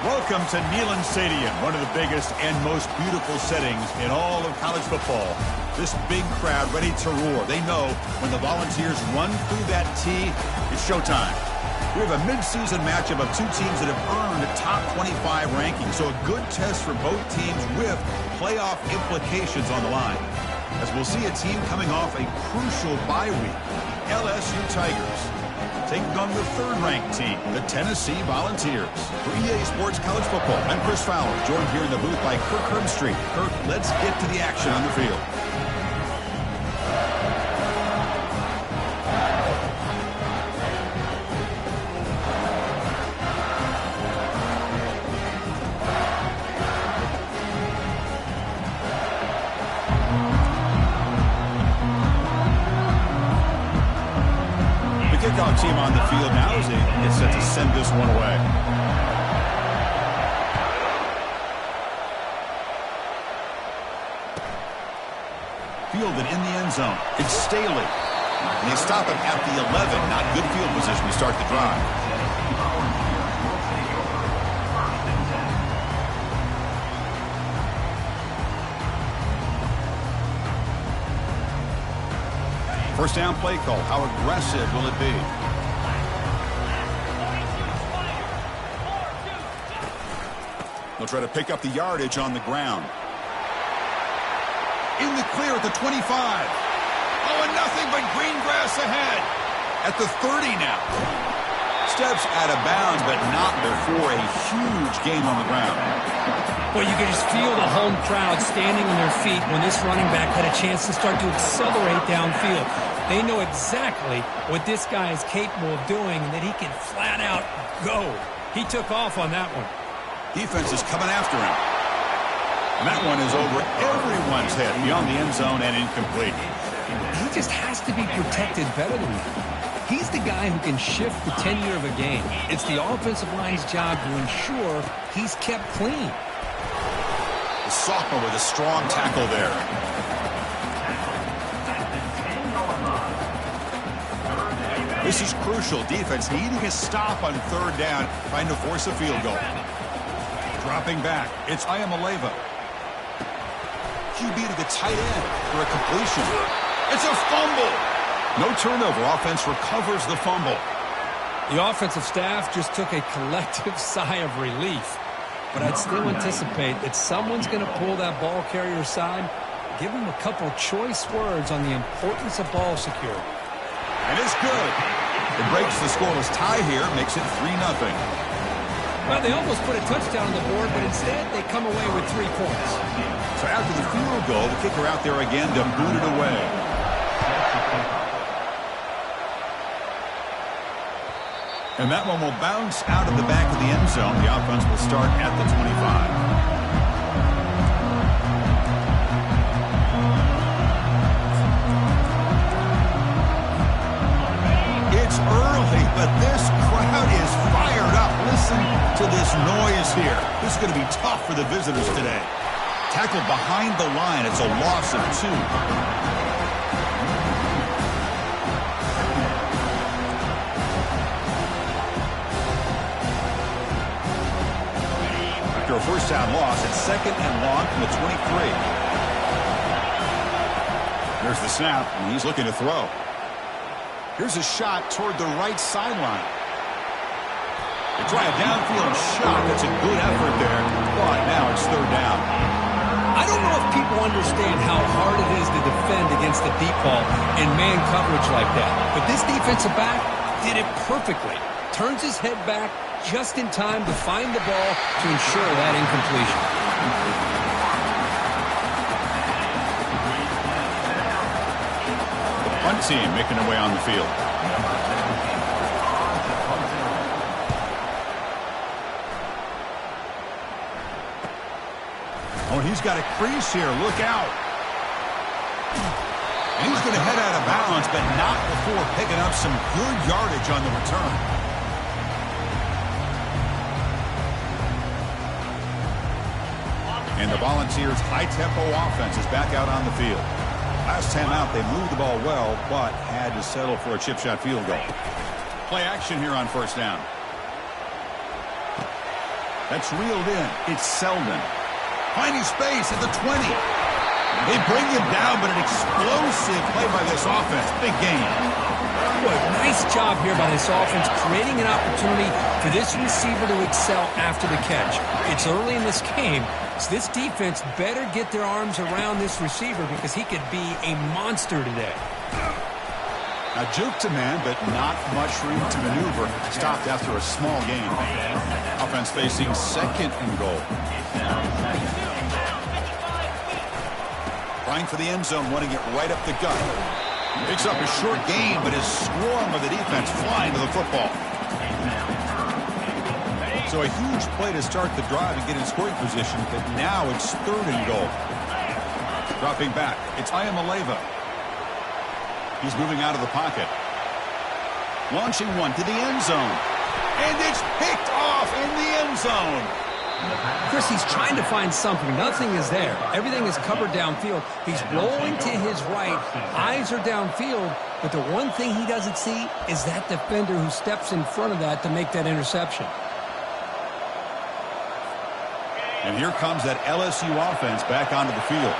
Welcome to Neyland Stadium, one of the biggest and most beautiful settings in all of college football. This big crowd ready to roar. They know when the Volunteers run through that tee, it's showtime. We have a midseason matchup of two teams that have earned a top 25 ranking, so a good test for both teams with playoff implications on the line. As we'll see a team coming off a crucial bye week, LSU Tigers, taking on the third-ranked team, the Tennessee Volunteers. For EA Sports College Football, I'm Chris Fowler, joined here in the booth by Kirk Herbstreit. Kirk, let's get to the action on the field. Kickoff team on the field now as they get set to send this one away. Fielded in the end zone. It's Staley. And they stop him at the 11. Not good field position to start the drive. First down play call. How aggressive will it be? They'll try to pick up the yardage on the ground. In the clear at the 25. Oh, and nothing but green grass ahead. At the 30 now. Steps out of bounds, but not before a huge gain on the ground. Well, you can just feel the home crowd standing on their feet when this running back had a chance to start to accelerate downfield. They know exactly what this guy is capable of doing and that he can flat out go. He took off on that one. Defense is coming after him. And that one is over everyone's head beyond the end zone and incomplete. He just has to be protected better than that. He's the guy who can shift the tenure of a game. It's the offensive line's job to ensure he's kept clean. The sophomore with a strong tackle there. This is crucial. Defense needing a stop on third down, trying to force a field goal. Dropping back, it's Iamaleava. QB to the tight end for a completion. It's a fumble. No turnover. Offense recovers the fumble. The offensive staff just took a collective sigh of relief. But I'd still anticipate that someone's going to pull that ball carrier aside, give him a couple choice words on the importance of ball security. And it's good. It breaks the scoreless tie here, makes it 3-0. Well, they almost put a touchdown on the board, but instead they come away with 3 points. So after the field goal, the kicker out there again to boot it away. And that one will bounce out of the back of the end zone. The offense will start at the 25. Early, but this crowd is fired up. Listen to this noise here. This is going to be tough for the visitors today. Tackled behind the line. It's a loss of 2. After a first down loss, it's second and long from the 23. There's the snap, and he's looking to throw. Here's a shot toward the right sideline. They try a downfield shot. That's a good effort there. But now it's third down. I don't know if people understand how hard it is to defend against the deep ball in man coverage like that. But this defensive back did it perfectly. Turns his head back just in time to find the ball to ensure that incompletion. Punt team making their way on the field. Oh, he's got a crease here. Look out. And he's going to head out of bounds, but not before picking up some good yardage on the return. And the Volunteers' high-tempo offense is back out on the field. Last time out, they moved the ball well, but had to settle for a chip shot field goal. Play action here on first down. That's reeled in. It's Selden. Finding space at the 20. They bring him down, but an explosive play by this offense. Big game. Boy, nice job here by this offense, creating an opportunity for this receiver to excel after the catch. It's early in this game, so this defense better get their arms around this receiver because he could be a monster today. A juke to man, but not much room to maneuver. Stopped after a small gain. Offense facing second and goal. Trying for the end zone, running it right up the gut. Picks up a short gain, but his swarm of the defense flying to the football. So a huge play to start the drive and get in scoring position, but now it's third and goal. Dropping back, it's Ayamaleva. He's moving out of the pocket. Launching one to the end zone. And it's picked off in the end zone. Chris, he's trying to find something. Nothing is there. Everything is covered downfield. He's rolling to his right. Eyes are downfield. But the one thing he doesn't see is that defender who steps in front of that to make that interception. And here comes that LSU offense back onto the field.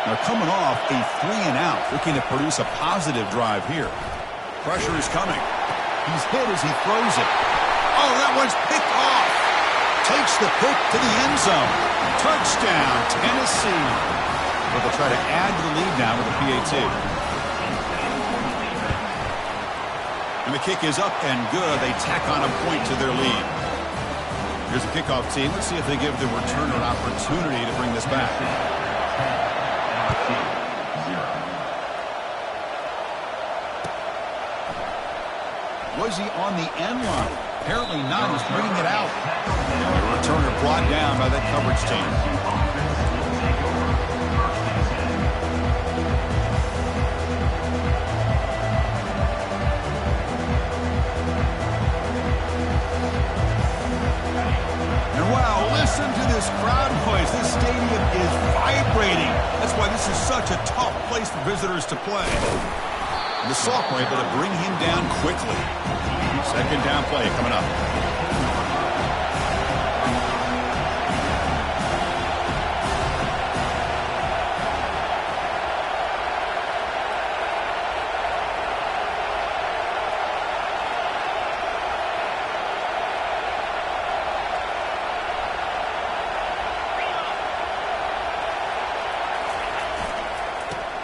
They're coming off a 3-and-out, looking to produce a positive drive here. Pressure is coming. He's hit as he throws it. Oh, that one's picked off. Takes the pick to the end zone. Touchdown, Tennessee. But they'll try to add to the lead now with a PAT. And the kick is up and good. They tack on a point to their lead. Here's a kickoff team. Let's see if they give the returner an opportunity to bring this back. Was he on the end line? Apparently not. He's bringing it out. The returner brought down by that coverage team. And wow, listen to this crowd noise. This stadium is vibrating. That's why this is such a tough place for visitors to play. The sophomore able to bring him down quickly. Second down play coming up.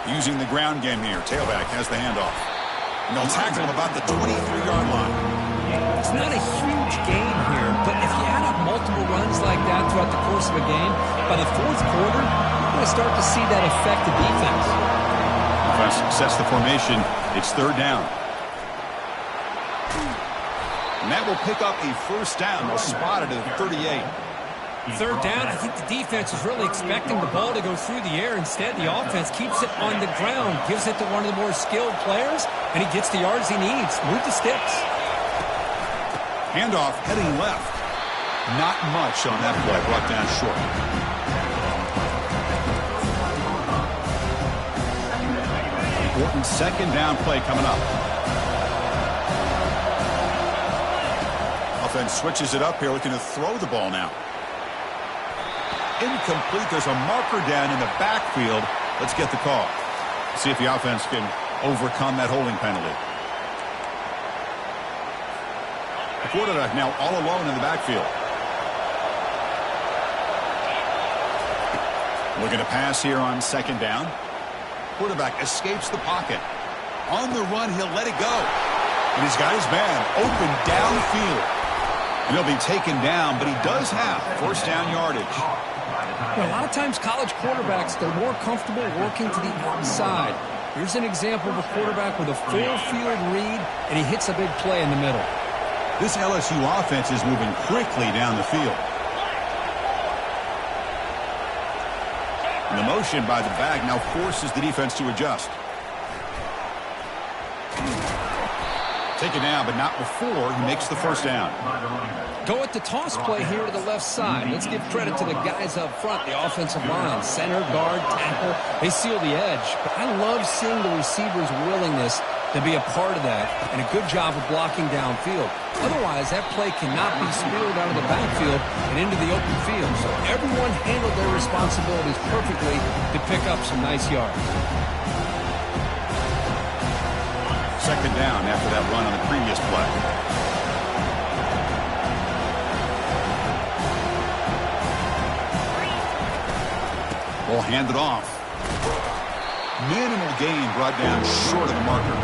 Using the ground game here. Tailback has the handoff. And they'll tackle him about the 23-yard line. It's not a huge gain here, but if you add up multiple runs like that throughout the course of a game, by the fourth quarter, you're going to start to see that affect the defense. Offense sets the formation. It's third down. And that will pick up a first down. They'll spot it at 38. Third down, I think the defense is really expecting the ball to go through the air. Instead, the offense keeps it on the ground, gives it to one of the more skilled players, and he gets the yards he needs. Move the sticks. Handoff heading left. Not much on that play. Brought down short. Important second down play coming up. Offense switches it up here, looking to throw the ball now. Incomplete. There's a marker down in the backfield. Let's get the call. See if the offense can overcome that holding penalty. The quarterback now all alone in the backfield. Looking to pass here on second down. Quarterback escapes the pocket. On the run, he'll let it go. And he's got his man open downfield. And he'll be taken down, but he does have first down yardage. A lot of times college quarterbacks, they're more comfortable working to the outside. Here's an example of a quarterback with a full field read, and he hits a big play in the middle. This LSU offense is moving quickly down the field. And the motion by the back now forces the defense to adjust. Taken down, but not before he makes the first down. Go at the toss play here to the left side. Let's give credit to the guys up front, the offensive line. Center, guard, tackle, they seal the edge. But I love seeing the receiver's willingness to be a part of that, and a good job of blocking downfield. Otherwise, that play cannot be spilled out of the backfield and into the open field. So everyone handled their responsibilities perfectly to pick up some nice yards. Second down after that run on the previous play. Ball handed off. Minimal gain brought down short of the marker.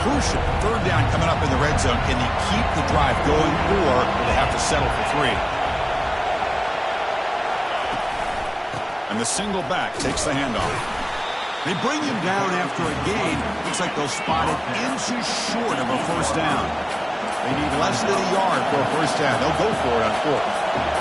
Crucial. Third down coming up in the red zone. Can they keep the drive going, or will they have to settle for 3? And the single back takes the handoff. They bring him down after a gain. Looks like they'll spot it inches short of a first down. They need less than a yard for a first down. They'll go for it on 4th.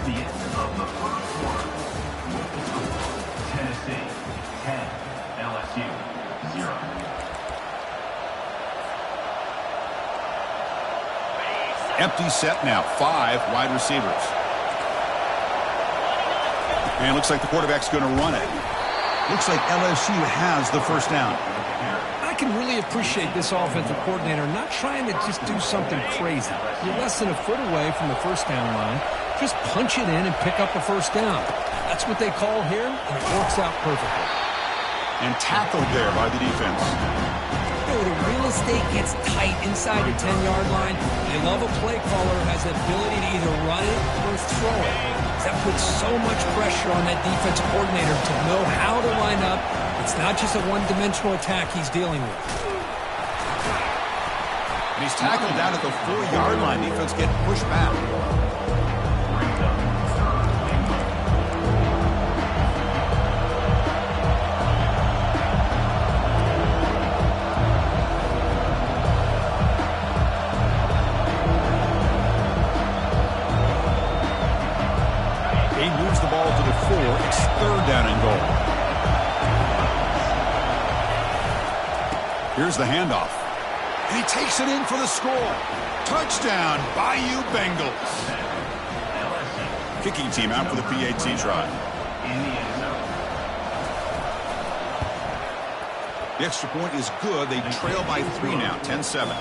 The end of the first quarter with the score, Tennessee 10, LSU 0. Empty set now. 5 wide receivers. And looks like the quarterback's going to run it. Looks like LSU has the first down. I can really appreciate this offensive coordinator not trying to just do something crazy. You're less than a foot away from the first down line. Just punch it in and pick up a first down. That's what they call here, and it works out perfectly. And tackled there by the defense. You know, the real estate gets tight inside the 10-yard line. They love a play caller who has the ability to either run it or throw it. That puts so much pressure on that defense coordinator to know how to line up. It's not just a one-dimensional attack he's dealing with. And he's tackled down at the 4-yard line. Defense getting pushed back. Moves the ball to the 4. It's 3rd down and goal. Here's the handoff. And he takes it in for the score. Touchdown, Bayou Bengals. Kicking team out for the PAT try. The extra point is good. They trail by 3 now, 10-7.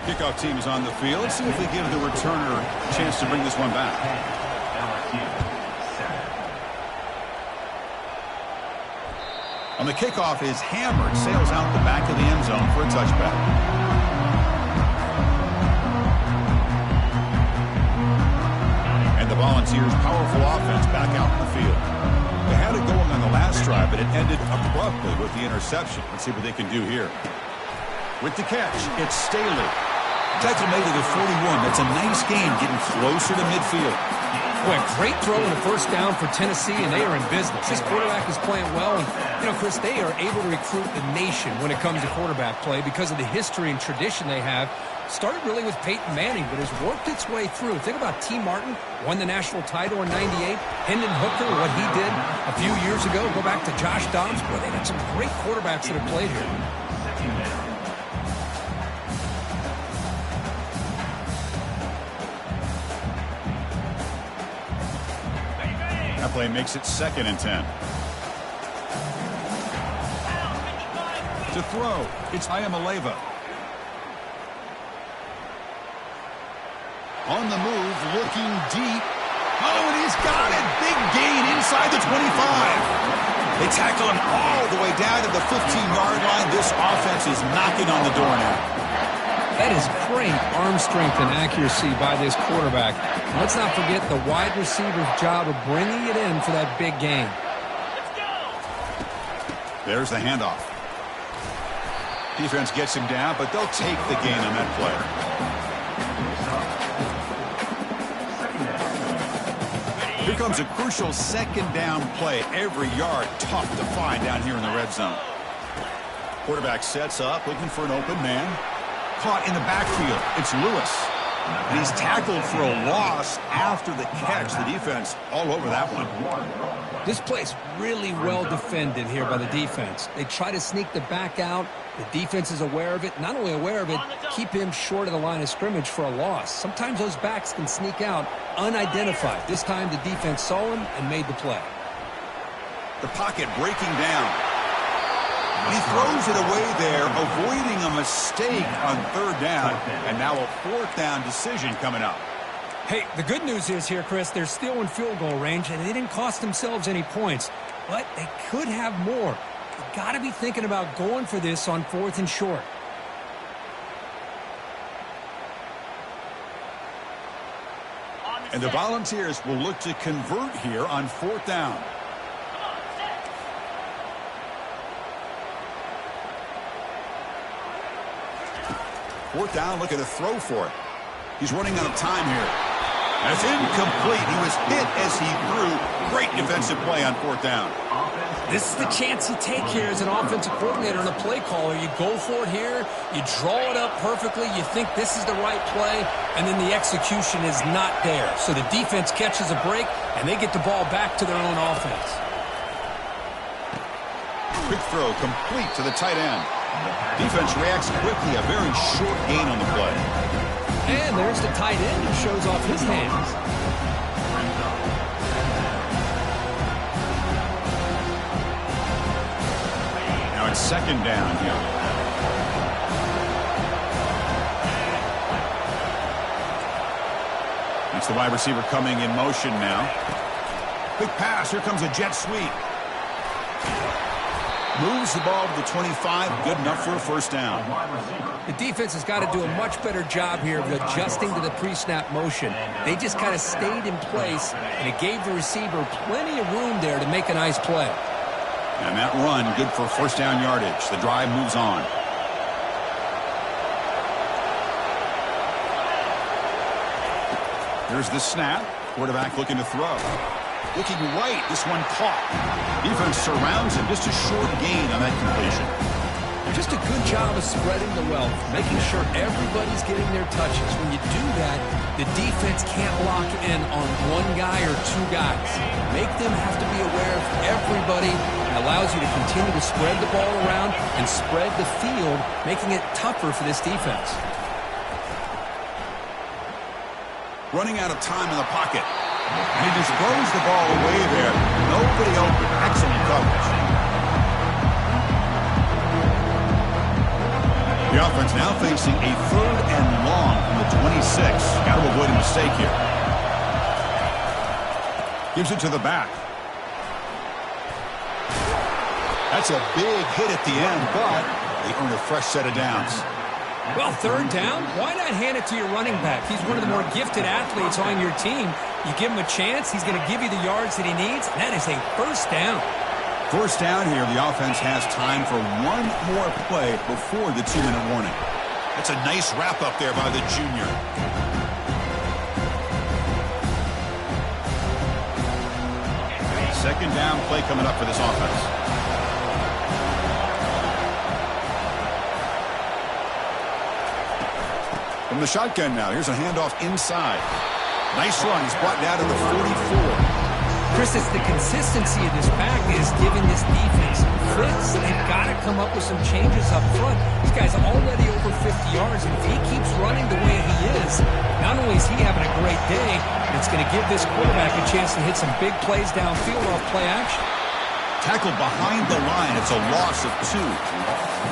Kickoff team is on the field. Let's see if they give the returner a chance to bring this one back. On the kickoff is hammered, sails out the back of the end zone for a touchback. And the Volunteers' powerful offense back out in the field. They had it going on the last drive, but it ended abruptly with the interception. Let's see what they can do here. With the catch, it's Staley. Tackle made to the 41. That's a nice gain, getting closer to midfield. Boy, great throw and a first down for Tennessee, and they are in business. This quarterback is playing well, and, you know, Chris, they are able to recruit the nation when it comes to quarterback play because of the history and tradition they have. Started really with Peyton Manning, but has worked its way through. Think about T. Martin, won the national title in '98. Hendon Hooker, what he did a few years ago. Go back to Josh Dobbs. Boy, they've got some great quarterbacks that have played here. That play makes it 2nd and 10. To throw, it's Iamaleava. On the move, looking deep. Oh, and he's got it. Big gain inside the 25. They tackle him all the way down to the 15-yard line. This offense is knocking on the door now. That is great arm strength and accuracy by this quarterback. Let's not forget the wide receiver's job of bringing it in for that big gain. There's the handoff. Defense gets him down, but they'll take the gain on that play. Here comes a crucial second down play. Every yard tough to find down here in the red zone. Quarterback sets up, looking for an open man. Caught in the backfield. It's Lewis. And he's tackled for a loss after the catch. The defense all over that one. This play's really well defended here by the defense. They try to sneak the back out. The defense is aware of it. Not only aware of it, keep him short of the line of scrimmage for a loss. Sometimes those backs can sneak out unidentified. This time the defense saw him and made the play. The pocket breaking down. He throws it away there, avoiding a mistake on third down. And now a fourth down decision coming up. Hey, the good news is here, Chris, they're still in field goal range, and they didn't cost themselves any points. But they could have more. You got to be thinking about going for this on 4th and short. And the Volunteers will look to convert here on 4th down. Fourth down, looking to throw for it. He's running out of time here. That's incomplete. He was hit as he threw. Great defensive play on 4th down. This is the chance you take here as an offensive coordinator and a play caller. You go for it here. You draw it up perfectly. You think this is the right play, and then the execution is not there. So the defense catches a break, and they get the ball back to their own offense. Quick throw complete to the tight end. Defense reacts quickly. A very short gain on the play. And there's the tight end who shows off his hands. Now it's second down here. It's the wide receiver coming in motion now. Quick pass. Here comes a jet sweep. Moves the ball to the 25. Good enough for a first down. The defense has got to do a much better job here of adjusting to the pre-snap motion. They just kind of stayed in place, and it gave the receiver plenty of room there to make a nice play. And that run, good for first down yardage. The drive moves on. Here's the snap. Quarterback looking to throw. Looking right, this one caught. Defense surrounds him, just a short gain on that completion. Just a good job of spreading the wealth, making sure everybody's getting their touches. When you do that, the defense can't lock in on one guy or two guys. Make them have to be aware of everybody. It allows you to continue to spread the ball around and spread the field, making it tougher for this defense. Running out of time in the pocket. And he just throws the ball away there. Nobody open. Excellent coverage. The offense now facing a 3rd and long from the 26. Got to avoid a mistake here. Gives it to the back. That's a big hit at the end, but they earn a fresh set of downs. Well, 3rd down, why not hand it to your running back? He's one of the more gifted athletes on your team. You give him a chance, he's going to give you the yards that he needs, and that is a first down. First down here, the offense has time for one more play before the 2-minute warning. That's a nice wrap-up there by the junior. Second down play coming up for this offense. From the shotgun now, here's a handoff inside. Nice run. He's brought down to the 44. Chris, it's the consistency of this back is giving this defense fits. They've got to come up with some changes up front. This guy's already over 50 yards, and if he keeps running the way he is, not only is he having a great day, but it's going to give this quarterback a chance to hit some big plays downfield off play action. Tackled behind the line. It's a loss of 2.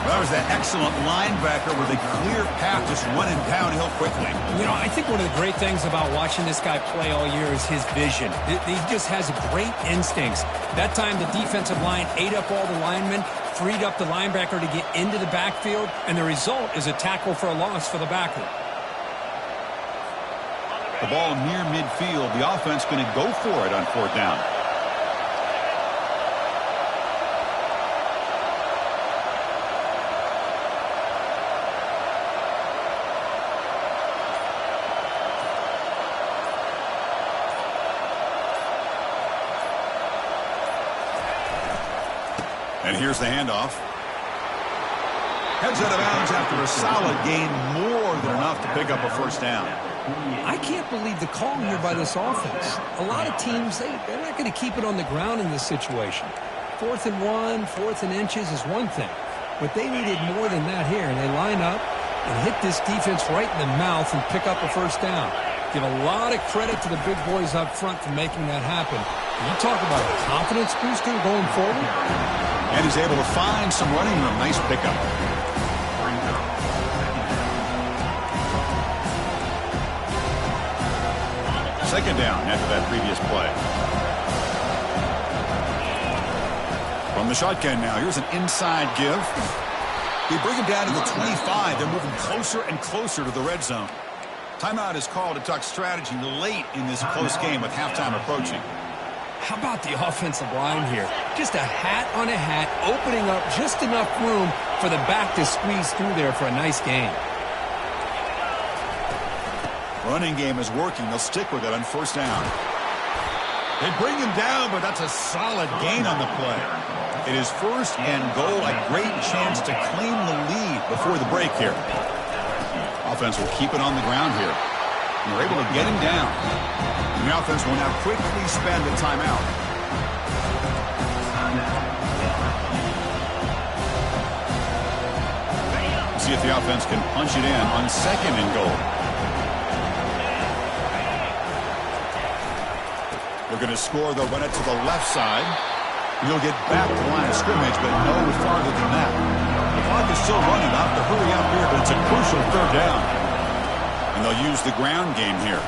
That was that excellent linebacker with a clear path just running downhill quickly. You know, I think one of the great things about watching this guy play all year is his vision. He just has great instincts. That time the defensive line ate up all the linemen, freed up the linebacker to get into the backfield, and the result is a tackle for a loss for the backer. The ball near midfield. The offense going to go for it on 4th down. And here's the handoff. Heads out of bounds after a solid gain, more than enough to pick up a first down. I can't believe the call here by this offense. A lot of teams, they're not going to keep it on the ground in this situation. 4th and 1, 4th and inches is one thing. But they needed more than that here. And they line up and hit this defense right in the mouth and pick up a first down. Give a lot of credit to the big boys up front for making that happen. And you talk about a confidence booster going forward. And he's able to find some running room. Nice pickup. Second down after that previous play. From the shotgun now, here's an inside give. They bring him down to the 25. They're moving closer and closer to the red zone. Timeout is called to talk strategy late in this close game with halftime approaching. How about the offensive line here? Just a hat on a hat, opening up just enough room for the back to squeeze through there for a nice gain. Running game is working. They'll stick with it on first down. They bring him down, but that's a solid gain on the play. It is first and goal, a great chance to claim the lead before the break here. Offense will keep it on the ground here. And they're able to get him down. And the offense will now quickly spend the timeout. See if the offense can punch it in on second and goal. They're going to score. They'll run it to the left side. He'll get back to the line of scrimmage, but no farther than that. The clock is still running. Out to hurry up here, but it's a crucial third down. And they'll use the ground game here.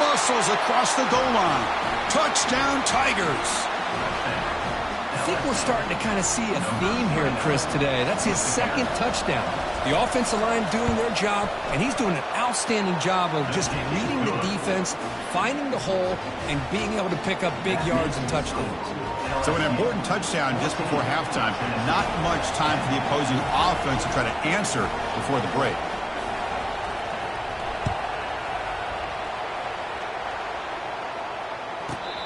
Muscles across the goal line. Touchdown, Tigers. I think we're starting to kind of see a theme here, Chris, today. That's his second touchdown. The offensive line doing their job, and he's doing an outstanding job of just reading the defense, finding the hole, and being able to pick up big yards and touchdowns. So an important touchdown just before halftime. Not much time for the opposing offense to try to answer before the break.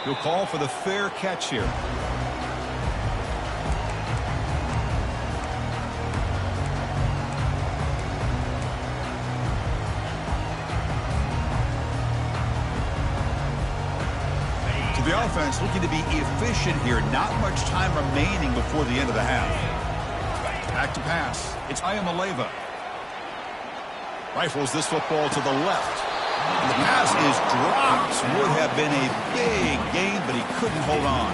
He'll call for the fair catch here. The offense looking to be efficient here. Not much time remaining before the end of the half. Back to pass. It's Iamaleava. Rifles this football to the left. And the pass is dropped. Would have been a big gain, but he couldn't hold on.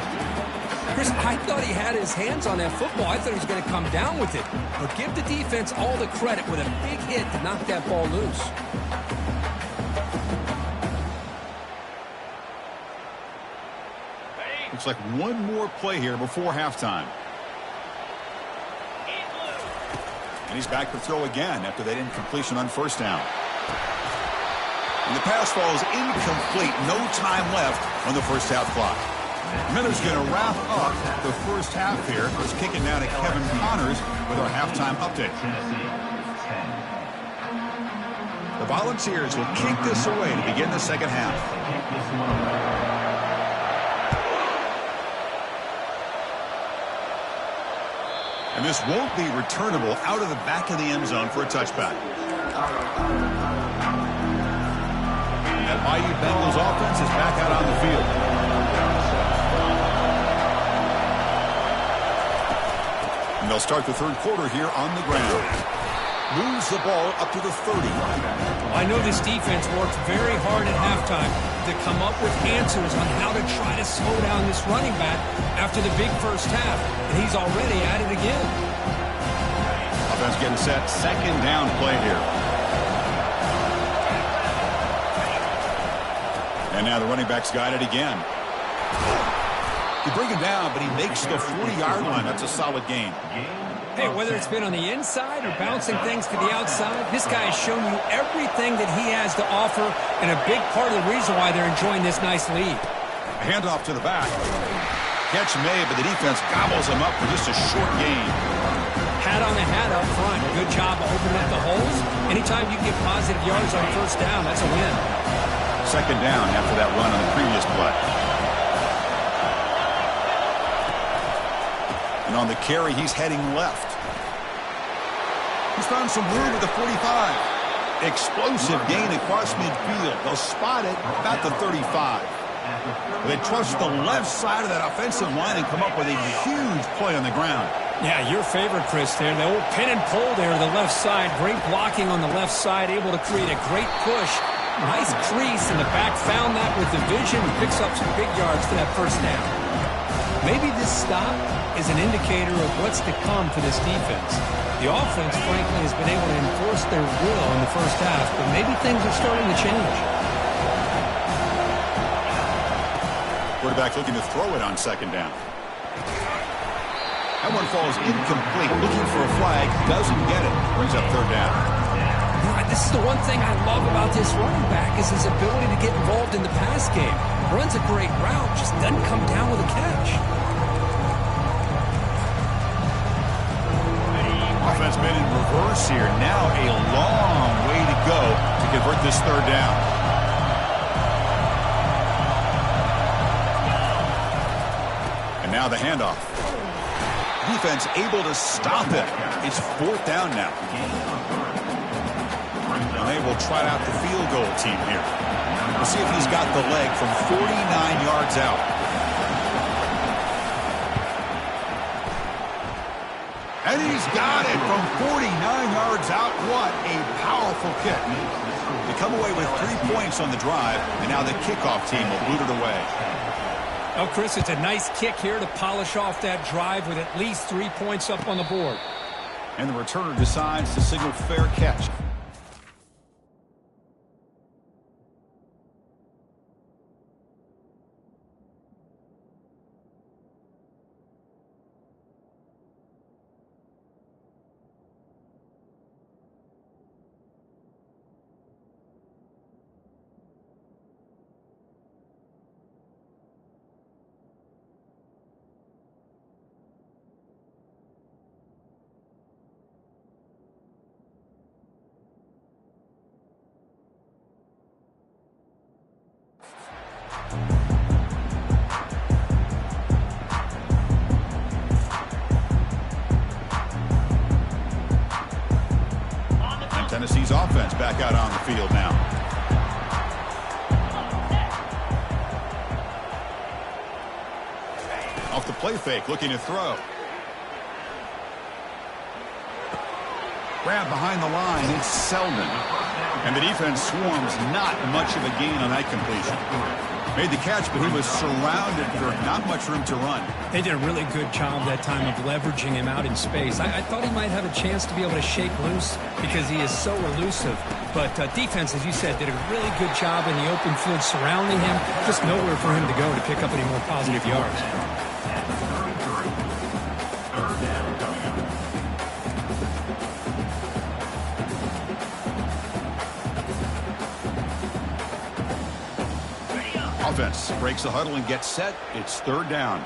Chris, I thought he had his hands on that football. I thought he was going to come down with it. But give the defense all the credit with a big hit to knock that ball loose. Looks like one more play here before halftime. And he's back to throw again after that incompletion on first down. And the pass falls incomplete. No time left on the first half clock. Miller's going to wrap up the first half here. Let's kick it now to Kevin Connors with our halftime update. The Volunteers will kick this away to begin the second half. And this won't be returnable out of the back of the end zone for a touchback. And that Bayou Bengals offense is back out on the field. And they'll start the third quarter here on the ground. Moves the ball up to the 30. I know this defense worked very hard at halftime to come up with answers on how to try to slow down this running back after the big first half. And he's already at it again. Offense getting set. Second down play here. And now the running back's got it again. You bring him down, but he makes the 40-yard line. That's a solid gain. Hey, whether it's been on the inside or bouncing things to the outside, this guy has shown you everything that he has to offer and a big part of the reason why they're enjoying this nice lead. A handoff to the back. Catch made, but the defense gobbles him up for just a short gain. Hat on the hat up front. Good job of opening up the holes. Anytime you get positive yards on first down, that's a win. Second down after that run on the previous play. And And on the carry, he's heading left. He's found some room at the 45. Explosive gain across midfield. They'll spot it about the 35. They trust the left side of that offensive line and come up with a huge play on the ground. Yeah, your favorite, Chris, there. The old pin and pull there to the left side. Great blocking on the left side, able to create a great push. Nice crease, and the back found that with the vision and picks up some big yards for that first down. Maybe this stop is an indicator of what's to come for this defense. The offense, frankly, has been able to enforce their will in the first half, but maybe things are starting to change. Quarterback looking to throw it on second down. That one falls incomplete. Looking for a flag. Doesn't get it. Brings up third down. This is the one thing I love about this running back is his ability to get involved in the pass game. Runs a great route, just doesn't come down with a catch. Offense been in reverse here. Now a long way to go to convert this third down. And now the handoff. Defense able to stop it. It's fourth down now. And they will try out the field goal team here. We'll see if he's got the leg from 49 yards out. And he's got it from 49 yards out. What a powerful kick. They come away with 3 points on the drive, and now the kickoff team will boot it away. Oh, Chris, it's a nice kick here to polish off that drive with at least 3 points up on the board. And the returner decides to signal fair catch. Tennessee's offense back out on the field now. Off the play fake, looking to throw. Grab behind the line, it's Selden. And the defense swarms, not much of a gain on that completion. Made the catch, but he was surrounded for not much room to run. They did a really good job that time of leveraging him out in space. I thought he might have a chance to be able to shake loose because he is so elusive. But defense, as you said, did a really good job in the open field surrounding him. Just nowhere for him to go to pick up any more positive yards. Offense breaks the huddle and gets set. It's third down.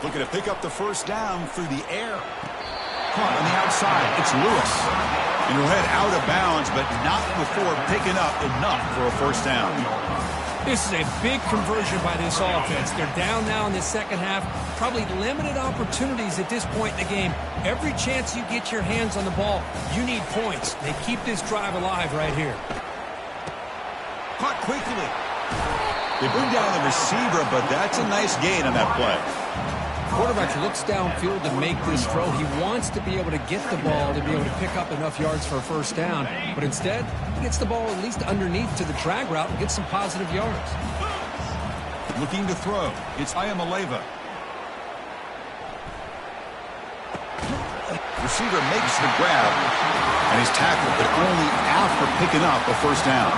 Looking to pick up the first down through the air. Caught on the outside. It's Lewis. And he'll head out of bounds, but not before picking up enough for a first down. This is a big conversion by this offense. They're down now in the second half. Probably limited opportunities at this point in the game. Every chance you get your hands on the ball, you need points. They keep this drive alive right here. Caught quickly. They bring down the receiver, but that's a nice gain on that play. Quarterback looks downfield to make this throw. He wants to be able to get the ball to be able to pick up enough yards for a first down. But instead, he gets the ball at least underneath to the drag route and gets some positive yards. Looking to throw. It's Ayamaleva. Receiver makes the grab, and he's tackled, but only after picking up a first down.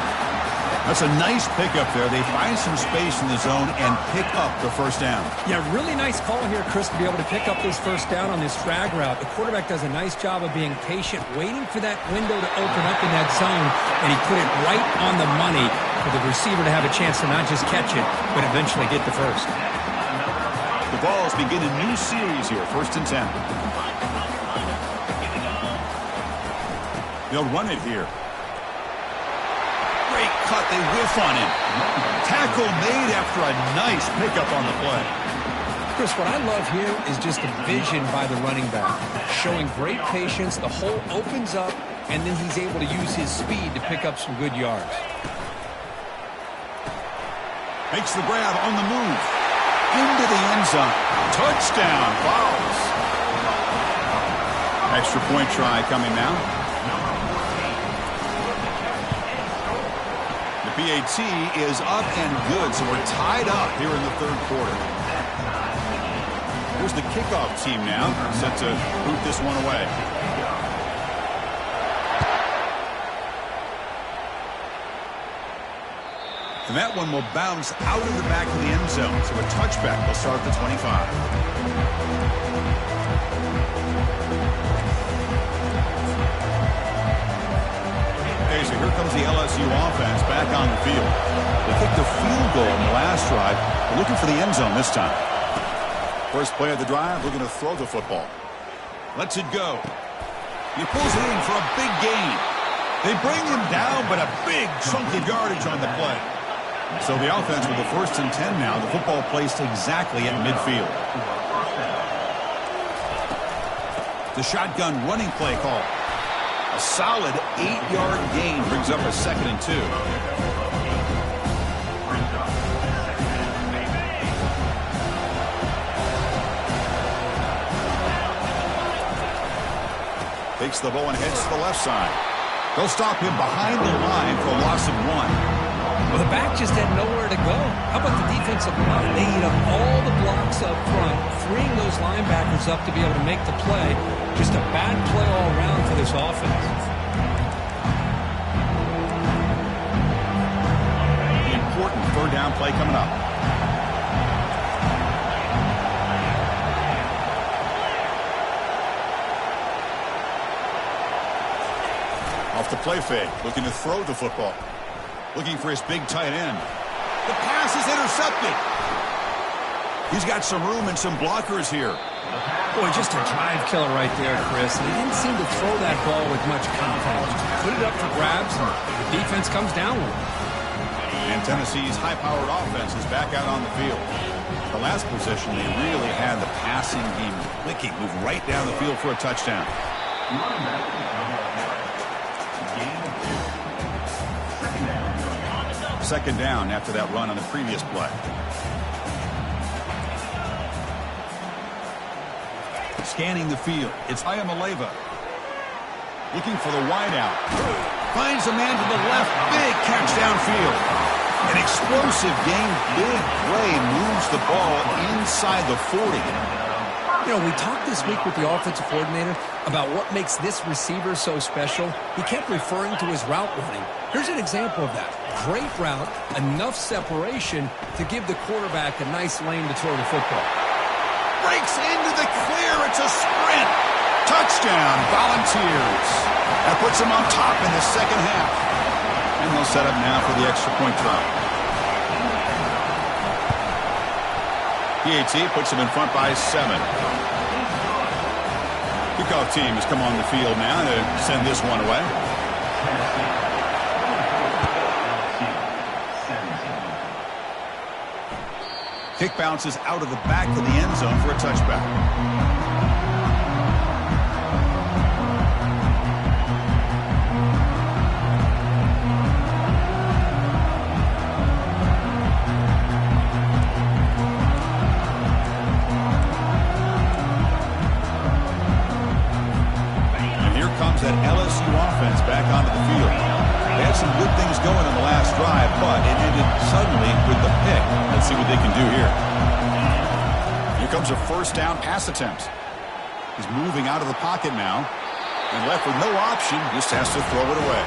That's a nice pickup there. They find some space in the zone and pick up the first down. Yeah, really nice call here, Chris, to be able to pick up this first down on this drag route. The quarterback does a nice job of being patient, waiting for that window to open up in that zone, and he put it right on the money for the receiver to have a chance to not just catch it, but eventually get the first. The Vols begin a new series here, 1st and 10. They'll run it here. Great cut. They whiff on him. Tackle made after a nice pickup on the play. Chris, what I love here is just the vision by the running back. Showing great patience, the hole opens up, and then he's able to use his speed to pick up some good yards. Makes the grab on the move. Into the end zone. Touchdown, Vols. Extra point try coming now. The PAT is up and good, so we're tied up here in the third quarter. Here's the kickoff team now, set to boot this one away. And that one will bounce out of the back of the end zone, so a touchback will start at the 25. Okay, so here comes the LSU offense back on the field. They kicked a field goal in the last drive. They're looking for the end zone this time. First play of the drive, looking to throw the football. Lets it go. He pulls it in for a big gain. They bring him down, but a big chunk of yardage on the play. So the offense with the 1st and 10 now. The football placed exactly at midfield. The shotgun running play call. A solid 8-yard gain brings up a 2nd and 2. Takes the ball and heads to the left side. They'll stop him behind the line for a loss of 1. Well, the back just had nowhere to go. How about the defensive line? They eat up all the blocks up front, freeing those linebackers up to be able to make the play. Just a bad play all around for this offense. The important 3rd down play coming up. Off the play fake, looking to throw the football. Looking for his big tight end. The pass is intercepted. He's got some room and some blockers here. Boy, just a drive killer right there, Chris. And he didn't seem to throw that ball with much confidence. Just put it up for grabs, and the defense comes down with it. And Tennessee's high-powered offense is back out on the field. The last possession, they really had the passing game clicking. Move right down the field for a touchdown. Second down after that run on the previous play. Scanning the field, it's Ayamaleva. Looking for the wideout. Finds a man to the left. Big catch downfield. An explosive game. Big play. Moves the ball inside the 40. You know, we talked this week with the offensive coordinator about what makes this receiver so special. He kept referring to his route running. Here's an example of that. Great route, enough separation to give the quarterback a nice lane to throw the football. Breaks into the clear. It's a sprint. Touchdown, Volunteers. That puts them on top in the second half. And they'll set up now for the extra point try. PAT puts them in front by 7. Kickoff team has come on the field now to send this one away. Kick bounces out of the back of the end zone for a touchback. That LSU offense back onto the field. They had some good things going in the last drive, but it ended suddenly with the pick. Let's see what they can do here. Here comes a 1st down pass attempt. He's moving out of the pocket now, and left with no option, just has to throw it away.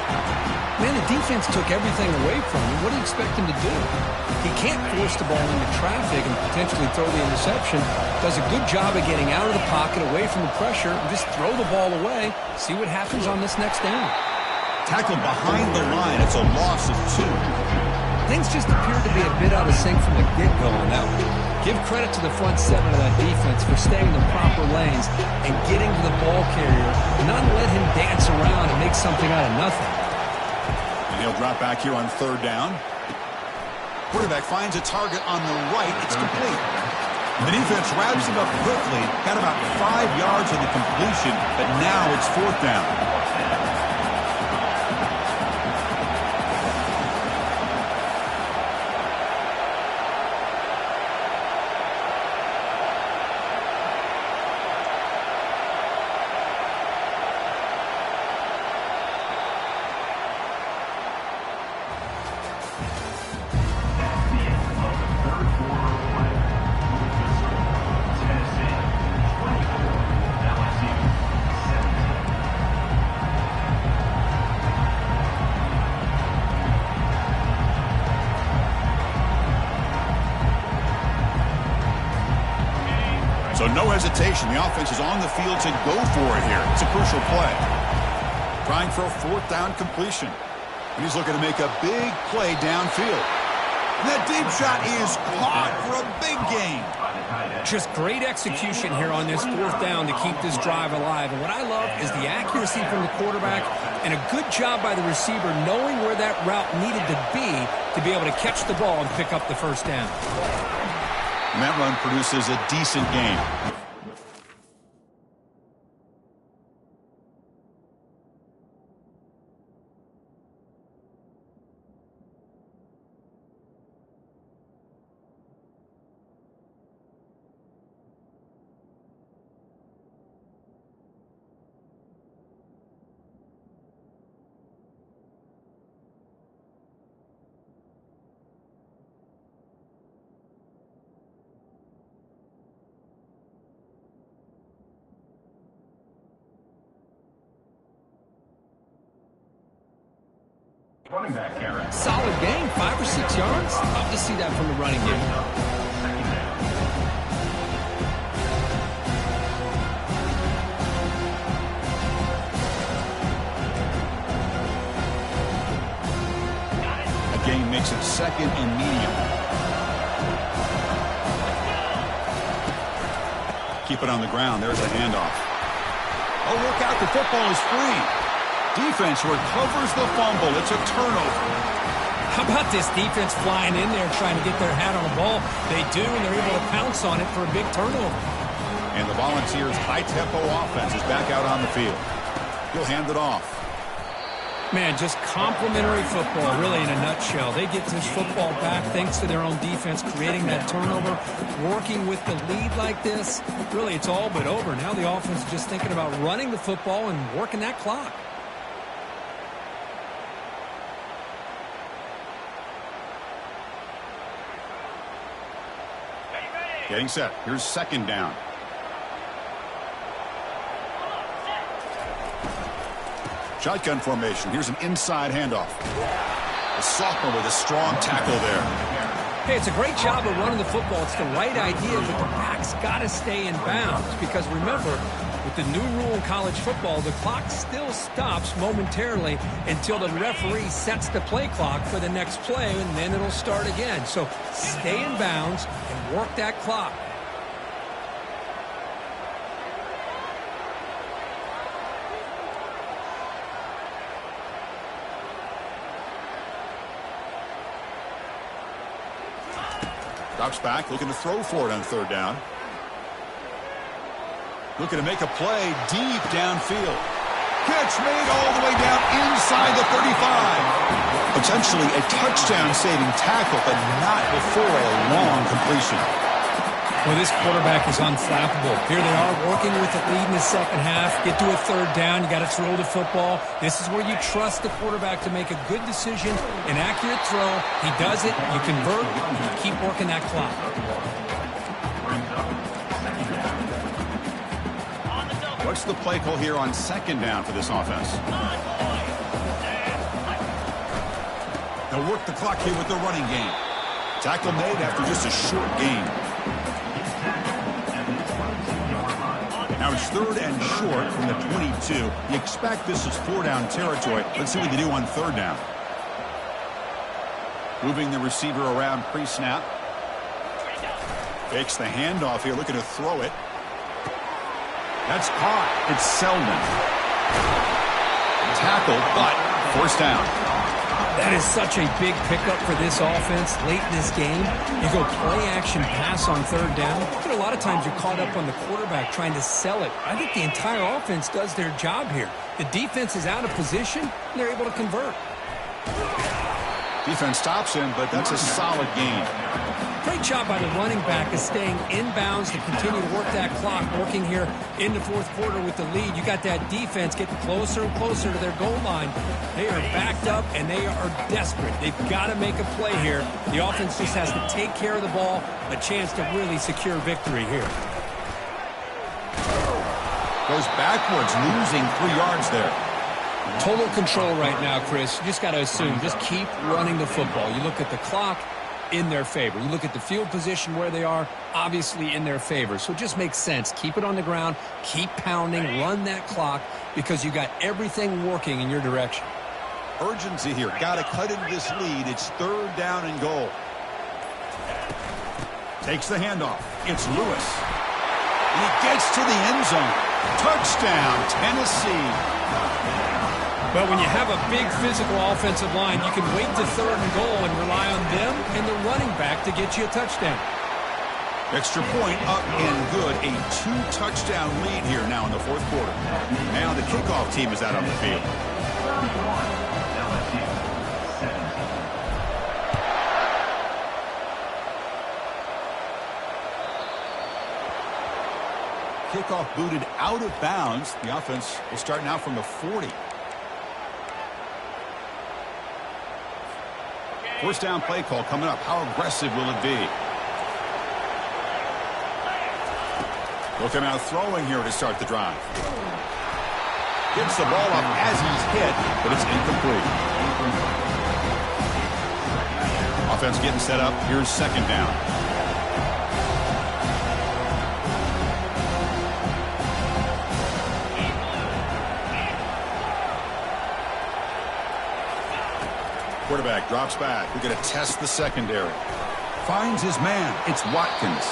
Man, the defense took everything away from him. What do you expect him to do? He can't force the ball into traffic and potentially throw the interception. Does a good job of getting out of the pocket, away from the pressure, and just throw the ball away. See what happens on this next down. Tackled behind the line. It's a loss of 2. Things just appeared to be a bit out of sync from the get-go on that one. Give credit to the front 7 of that defense for staying in the proper lanes and getting to the ball carrier, not let him dance around and make something out of nothing. And He'll drop back here on third down. Quarterback finds a target on the right. It's complete. The defense wraps him up quickly. Got about 5 yards in the completion, but now it's fourth down. So no hesitation. The offense is on the field to go for it here. It's a crucial play. Trying for a fourth down completion. And he's looking to make a big play downfield. And that deep shot is caught for a big gain. Just great execution here on this fourth down to keep this drive alive. And what I love is the accuracy from the quarterback and a good job by the receiver knowing where that route needed to be able to catch the ball and pick up the first down. And that run produces a decent gain. Running back carry. Solid gain, 5 or 6 yards. Love to see that from the running game. A gain makes it second and medium. Keep it on the ground. There's a handoff. Oh, look out. The football is free. Defense recovers the fumble. It's a turnover. How about this defense flying in there trying to get their hat on the ball? They do, and they're able to pounce on it for a big turnover. And the Volunteers' high-tempo offense is back out on the field. He'll hand it off. Man, just complimentary football, really, in a nutshell. They get this football back thanks to their own defense, creating that turnover, working with the lead like this. Really, it's all but over. Now the offense is just thinking about running the football and working that clock. Getting set. Here's second down. Shotgun formation. Here's an inside handoff. The sophomore with a strong tackle there. Hey, it's a great job of running the football. It's the right idea, but the back's got to stay in bounds because remember, with the new rule in college football, the clock still stops momentarily until the referee sets the play clock for the next play, and then it'll start again. So stay in bounds and work that clock. Drops back, looking to throw for it on third down. Looking to make a play deep downfield. Catch made all the way down inside the 35. Potentially a touchdown-saving tackle, but not before a long completion. Well, this quarterback is unflappable. Here they are working with the lead in the second half. Get to a third down. You got to throw the football. This is where you trust the quarterback to make a good decision, an accurate throw. He does it. You convert. And you keep working that clock. What's the play call here on second down for this offense? They'll work the clock here with the running game. Tackle made after just a short gain. Now it's third and short from the 22. You expect this is four-down territory. Let's see what they do on third down. Moving the receiver around pre-snap. Fakes the handoff here, looking to throw it. That's caught. It's Selden. Tackled, but first down. That is such a big pickup for this offense late in this game. You go play-action pass on third down. But a lot of times you're caught up on the quarterback trying to sell it. I think the entire offense does their job here. The defense is out of position, and they're able to convert. Defense stops him, but that's a solid gain. Great job by the running back of staying inbounds to continue to work that clock, working here in the fourth quarter with the lead. You got that defense getting closer and closer to their goal line. They are backed up, and they are desperate. They've got to make a play here. The offense just has to take care of the ball, a chance to really secure victory here. Goes backwards, losing 3 yards there. Total control right now, Chris. You just got to assume, just keep running the football. You look at the clock, in their favor. You look at the field position where they are, obviously in their favor. So it just makes sense. Keep it on the ground, keep pounding, run that clock, because you got everything working in your direction. Urgency here. Got to cut into this lead. It's third down and goal. Takes the handoff. It's Lewis. And he gets to the end zone. Touchdown, Tennessee. But when you have a big physical offensive line, you can wait to third and goal and rely on them and the running back to get you a touchdown. Extra point up and good. A 2-touchdown lead here now in the fourth quarter. Now the kickoff team is out on the field. Kickoff booted out of bounds. The offense will start now from the 40. First down play call coming up. How aggressive will it be? Look him out throwing here to start the drive. Gets the ball up as he's hit, but it's incomplete. Offense getting set up. Here's second down. Quarterback drops back. We're going to test the secondary. Finds his man. It's Watkins.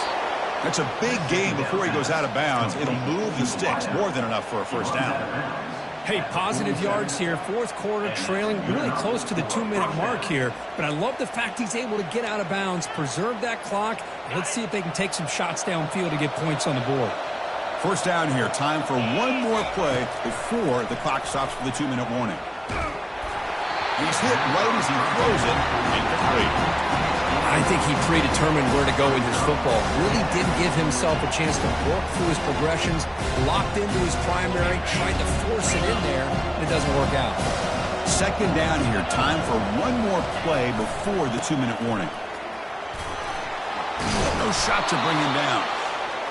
That's a big gain before he goes out of bounds. It'll move the sticks. More than enough for a first down. Hey, positive yards here. Fourth quarter, trailing really close to the 2-minute mark here. But I love the fact he's able to get out of bounds, preserve that clock. Let's see if they can take some shots downfield to get points on the board. First down here. Time for one more play before the clock stops for the 2-minute warning. He's hit right as he throws it. Incomplete. I think he predetermined where to go with his football. Really didn't give himself a chance to work through his progressions. Locked into his primary, tried to force it in there, and it doesn't work out. Second down here. Time for one more play before the 2-minute warning. No shot to bring him down.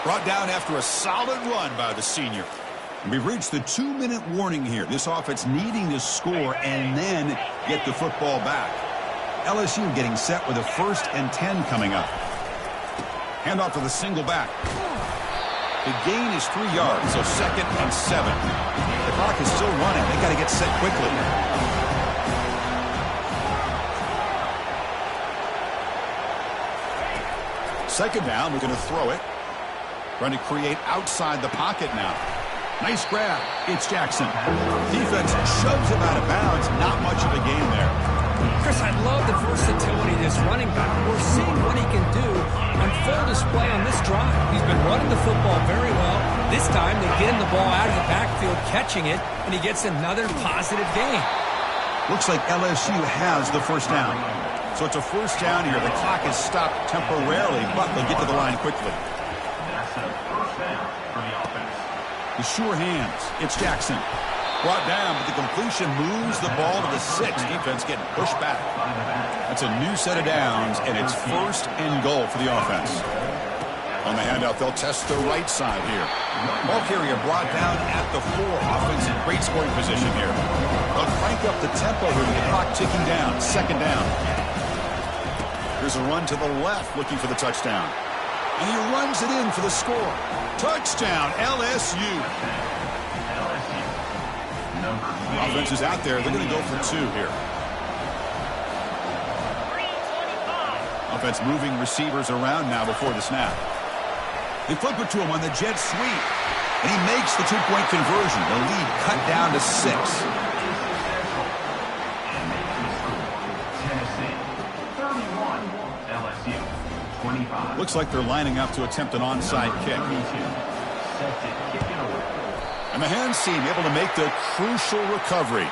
Brought down after a solid run by the senior. We've reached the 2-minute warning here. This offense needing to score and then get the football back. LSU getting set with a 1st and 10 coming up. Handoff to the single back. The gain is 3 yards, so 2nd and 7. The clock is still running. They got to get set quickly. Second down, we're going to throw it. Trying to create outside the pocket now. Nice grab. It's Jackson. Defense shoves him out of bounds. Not much of a gain there. Chris, I love the versatility of this running back. We're seeing what he can do on full display on this drive. He's been running the football very well. This time, they get him the ball out of the backfield, catching it, and he gets another positive gain. Looks like LSU has the first down. So it's a first down here. The clock is stopped temporarily, but they'll get to the line quickly. That's a first down for the offense. The sure hands. It's Jackson. Brought down, but the completion moves the ball to the 6. Defense getting pushed back. That's a new set of downs, and it's 1st and goal for the offense. On the handout, they'll test the right side here. Ball carrier brought down at the 4. Offense in great scoring position here. They'll crank up the tempo here with the clock ticking down. Second down. Here's a run to the left, looking for the touchdown. And he runs it in for the score. Touchdown, LSU. Offense is out there. They're going to go for 2 here. Offense moving receivers around now before the snap. They flip it to him on the jet sweep. And he makes the 2-point conversion. The lead cut down to 6. Looks like they're lining up to attempt an onside kick. 32. Set to kick it away. And the hands team able to make the crucial recovery.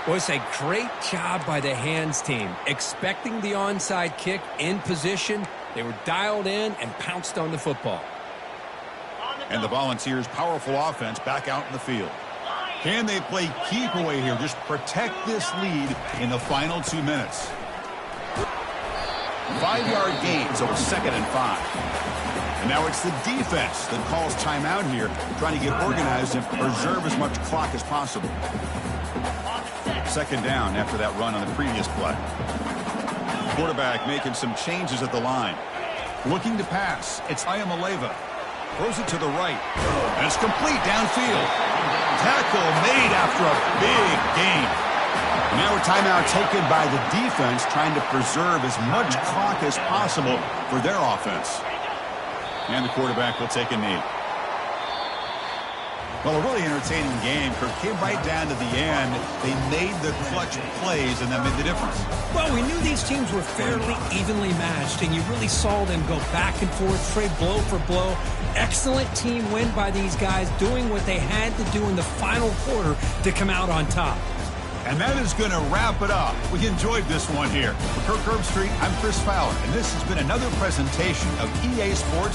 Well, it's a great job by the hands team. Expecting the onside kick in position, they were dialed in and pounced on the football. And the Volunteers' powerful offense back out in the field. Can they play keep away here? Just protect this lead in the final 2 minutes. 5-yard gain, so it's 2nd and 5. And now it's the defense that calls timeout here, trying to get organized and preserve as much clock as possible. 2nd down after that run on the previous play. Quarterback making some changes at the line. Looking to pass. It's Ayamaleva. Throws it to the right. And it's complete downfield. Tackle made after a big gain. Now a timeout taken by the defense, trying to preserve as much clock as possible for their offense. And the quarterback will take a knee. Well, a really entertaining game. Kirk came right down to the end. They made the clutch plays, and that made the difference. Well, we knew these teams were fairly evenly matched, and you really saw them go back and forth, trade blow for blow. Excellent team win by these guys, doing what they had to do in the final quarter to come out on top. And that is going to wrap it up. We enjoyed this one here. For Kirk Herbstreit, I'm Chris Fowler, and this has been another presentation of EA Sports